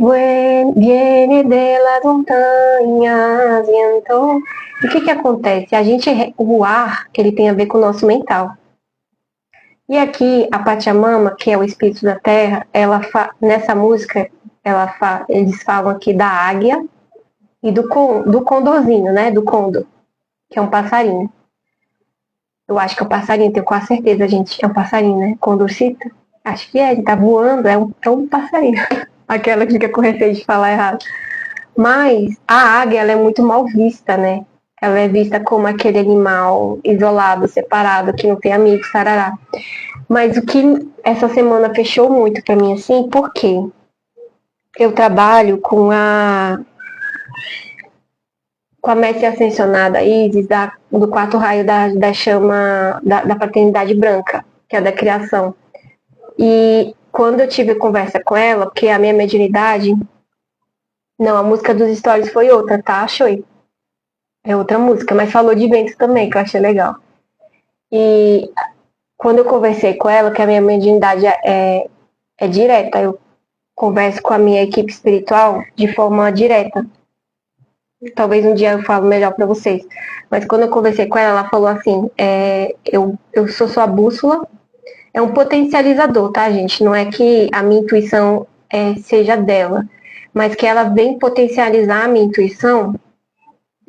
viene de las montanhas. E então, o que acontece? O ar, ele tem a ver com o nosso mental. E aqui, a Pachamama, que é o espírito da terra, nessa música, eles falam aqui da águia e do condorzinho, né? Do condor, que é um passarinho. Eu acho que é um passarinho, tenho quase certeza, gente. É um passarinho, né? Condorcita. Acho que é, ele tá voando, é um passarinho. Aquela que fica com receio de falar errado. Mas a águia, ela é muito mal vista, né? Ela é vista como aquele animal isolado, separado, que não tem amigos, tarará. Mas o que essa semana fechou muito pra mim, assim, porque eu trabalho com a mestre ascensionada Isis, do quarto raio da chama da fraternidade branca, que é da criação. E quando eu tive conversa com ela, porque a minha mediunidade, não, a música dos stories foi outra, tá? Achei. É outra música, mas falou de vento também, que eu achei legal. E quando eu conversei com ela, que a minha mediunidade é direta, eu converso com a minha equipe espiritual de forma direta. Talvez um dia eu falo melhor para vocês. Mas quando eu conversei com ela, ela falou assim, eu sou sua bússola, é um potencializador, tá, gente? Não é que a minha intuição seja dela, mas que ela vem potencializar a minha intuição,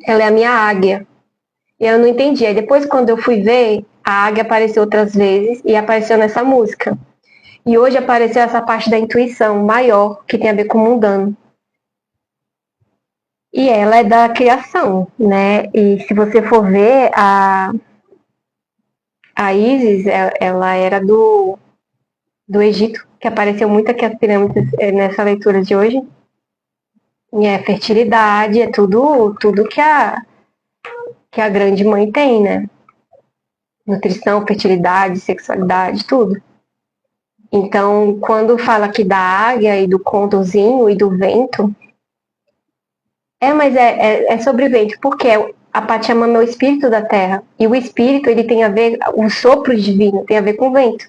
ela é a minha águia. E eu não entendi. Aí depois, quando eu fui ver, a águia apareceu outras vezes e apareceu nessa música. E hoje apareceu essa parte da intuição maior, que tem a ver com o mundano. E ela é da criação, né? E se você for ver, a Isis, ela era do Egito, que apareceu muito aqui as pirâmides nessa leitura de hoje. E é fertilidade, é tudo que a grande mãe tem, né? Nutrição, fertilidade, sexualidade, tudo. Então, quando fala aqui da águia e do condorzinho e do vento, mas é sobre o vento, porque a Pachamama é o espírito da terra, e o espírito, ele tem a ver, o sopro divino tem a ver com o vento.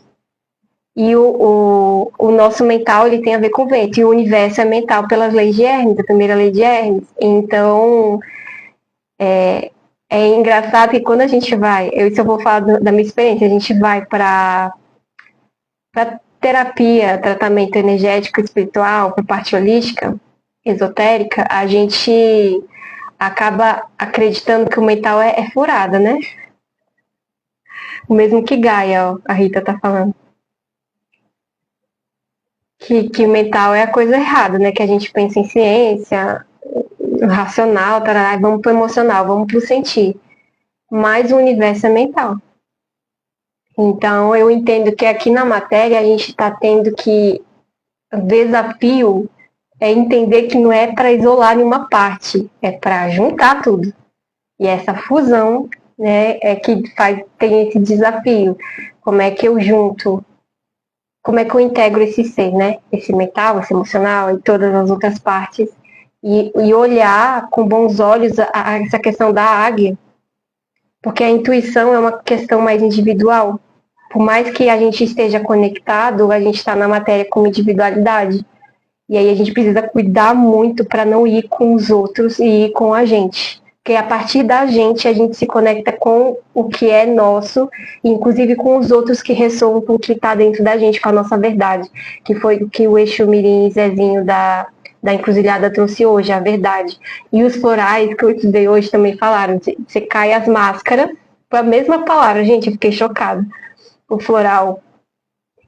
E o nosso mental, ele tem a ver com o vento, e o universo é mental pelas leis de Hermes, a primeira lei de Hermes. Então, é engraçado que quando a gente vai, isso eu vou falar da minha experiência, a gente vai para terapia, tratamento energético espiritual, para parte holística, esotérica, a gente acaba acreditando que o mental é furada, né? O mesmo que Gaia, ó, a Rita tá falando. Que o mental é a coisa errada, né? Que a gente pensa em ciência, racional, tarará, vamos pro emocional, vamos pro sentir. Mas o universo é mental. Então, eu entendo que aqui na matéria a gente está tendo que o desafio é entender que não é para isolar nenhuma parte, é para juntar tudo. E essa fusão, né, é que tem esse desafio. Como é que eu junto? Como é que eu integro esse ser, né? Esse mental, esse emocional e todas as outras partes. E olhar com bons olhos essa questão da águia. Porque a intuição é uma questão mais individual. Por mais que a gente esteja conectado, a gente está na matéria como individualidade. E aí a gente precisa cuidar muito para não ir com os outros e ir com a gente. Porque a partir da gente, a gente se conecta com o que é nosso, inclusive com os outros que ressoam com o que está dentro da gente, com a nossa verdade. Que foi o que o Exu Mirim e Zezinho da Encruzilhada trouxe hoje, a verdade. E os florais que eu estudei hoje também falaram, você cai as máscaras, foi a mesma palavra, gente, eu fiquei chocada. O floral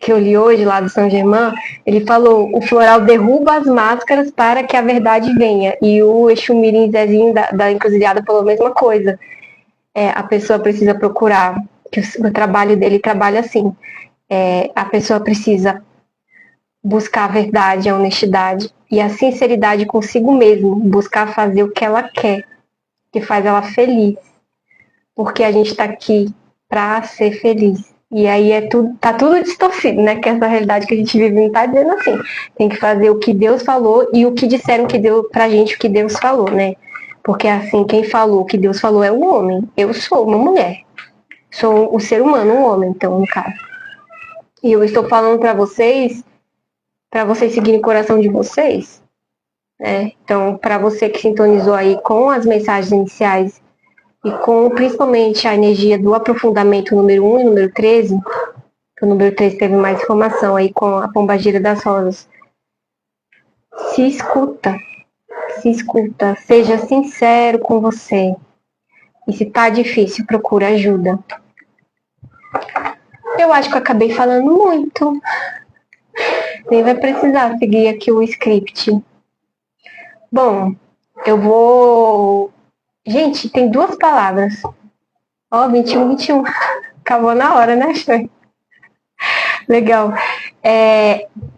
que eu li hoje lá do São Germain, ele falou, o floral derruba as máscaras para que a verdade venha. E o Exu Mirim Zezinho da Encruzilhada falou a mesma coisa. A pessoa precisa procurar, que o trabalho dele trabalha assim. A pessoa precisa buscar a verdade, a honestidade e a sinceridade consigo mesmo, buscar fazer o que ela quer, que faz ela feliz. Porque a gente está aqui para ser feliz. E aí tá tudo distorcido, né? Que essa realidade que a gente vive não tá dizendo assim. Tem que fazer o que Deus falou e o que disseram que deu pra gente o que Deus falou, né? Porque assim, quem falou o que Deus falou é um homem. Eu sou uma mulher. Sou o ser humano, um homem, então, no caso. E eu estou falando para vocês para vocês seguirem o coração de vocês, né? Então, para você que sintonizou aí com as mensagens iniciais e com principalmente a energia do aprofundamento número 1 e número 13, que o número 13 teve mais informação aí com a pombagira das rosas. Se escuta, seja sincero com você. E se tá difícil, procura ajuda. Eu acho que eu acabei falando muito. Nem vai precisar seguir aqui o script. Bom, eu vou... Gente, tem 2 palavras. Ó, 21. Acabou na hora, né, Chay? Legal.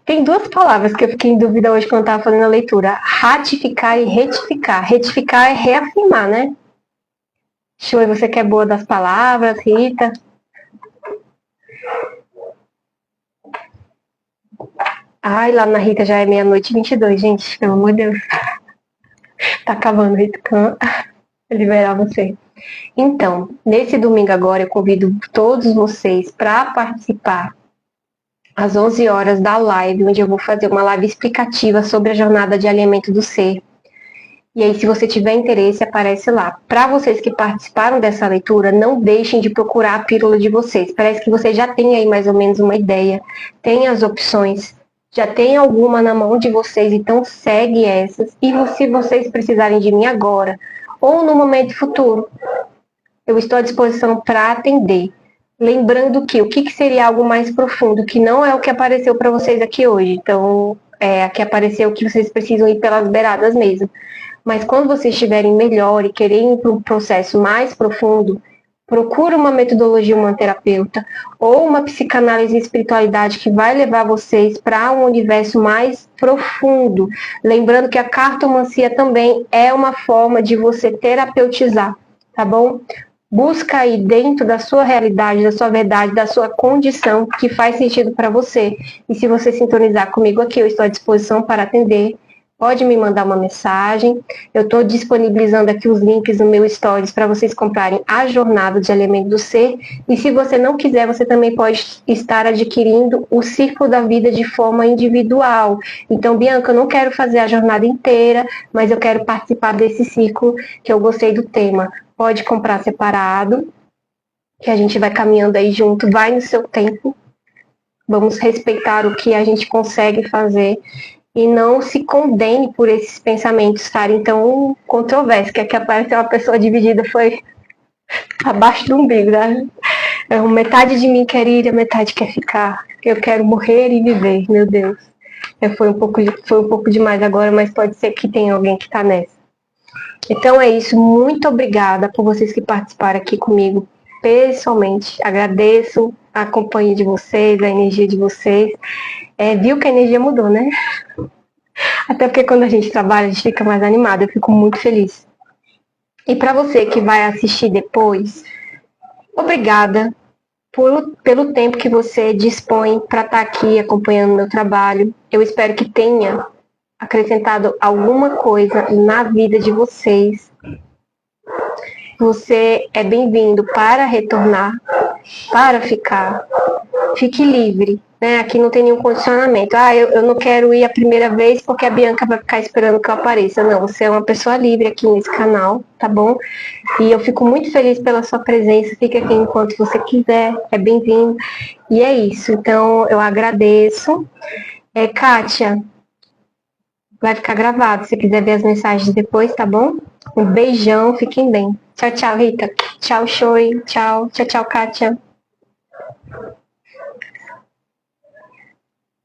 Tem 2 palavras que eu fiquei em dúvida hoje quando eu estava fazendo a leitura. Ratificar e retificar. Retificar é reafirmar, né? Chay, você que é boa das palavras, Rita. Ai, lá na Rita já é 00:22, gente. Pelo amor de Deus. Tá acabando, Rita. Vou liberar você. Então, nesse domingo agora, eu convido todos vocês para participar às 11 horas da live, onde eu vou fazer uma live explicativa sobre a jornada de alinhamento do ser. E aí, se você tiver interesse, aparece lá. Para vocês que participaram dessa leitura, não deixem de procurar a pílula de vocês. Parece que vocês já têm aí mais ou menos uma ideia, tem as opções, já tem alguma na mão de vocês, então segue essas. E se vocês precisarem de mim agora, ou no momento futuro, eu estou à disposição para atender. Lembrando que o que seria algo mais profundo, que não é o que apareceu para vocês aqui hoje. Então, aqui apareceu que vocês precisam ir pelas beiradas mesmo. Mas quando vocês estiverem melhor e quererem ir para um processo mais profundo, procura uma metodologia humanoterapeuta ou uma psicanálise e espiritualidade que vai levar vocês para um universo mais profundo. Lembrando que a cartomancia também é uma forma de você terapeutizar, tá bom? Busca aí dentro da sua realidade, da sua verdade, da sua condição que faz sentido para você. E se você sintonizar comigo aqui, eu estou à disposição para atender. Pode me mandar uma mensagem. Eu estou disponibilizando aqui os links no meu Stories para vocês comprarem a jornada de alinhamento do ser. E se você não quiser, você também pode estar adquirindo o Círculo da Vida de forma individual. Então, Bianca, eu não quero fazer a jornada inteira, mas eu quero participar desse círculo que eu gostei do tema. Pode comprar separado, que a gente vai caminhando aí junto, vai no seu tempo. Vamos respeitar o que a gente consegue fazer e não se condene por esses pensamentos estarem tão controversos, que aqui apareceu uma pessoa dividida, foi abaixo do umbigo, né? Metade de mim quer ir, a metade quer ficar. Eu quero morrer e viver, meu Deus. Foi um pouco demais agora, mas pode ser que tenha alguém que está nessa. Então é isso, muito obrigada por vocês que participaram aqui comigo pessoalmente. Agradeço a companhia de vocês, a energia de vocês. Viu que a energia mudou, né? Até porque quando a gente trabalha, a gente fica mais animado. Eu fico muito feliz. E para você que vai assistir depois, obrigada pelo tempo que você dispõe para estar aqui acompanhando o meu trabalho. Eu espero que tenha acrescentado alguma coisa na vida de vocês. Você é bem-vindo para retornar, para ficar. Fique livre, né? Aqui não tem nenhum condicionamento. Eu não quero ir a primeira vez porque a Bianca vai ficar esperando que eu apareça. Não, você é uma pessoa livre aqui nesse canal, tá bom? E eu fico muito feliz pela sua presença. Fique aqui enquanto você quiser, é bem-vindo. E é isso, então eu agradeço. Kátia, vai ficar gravado, se quiser ver as mensagens depois, tá bom? Um beijão, fiquem bem. Tchau, tchau, Rita. Tchau, Chay. Tchau, tchau, tchau, Kátia.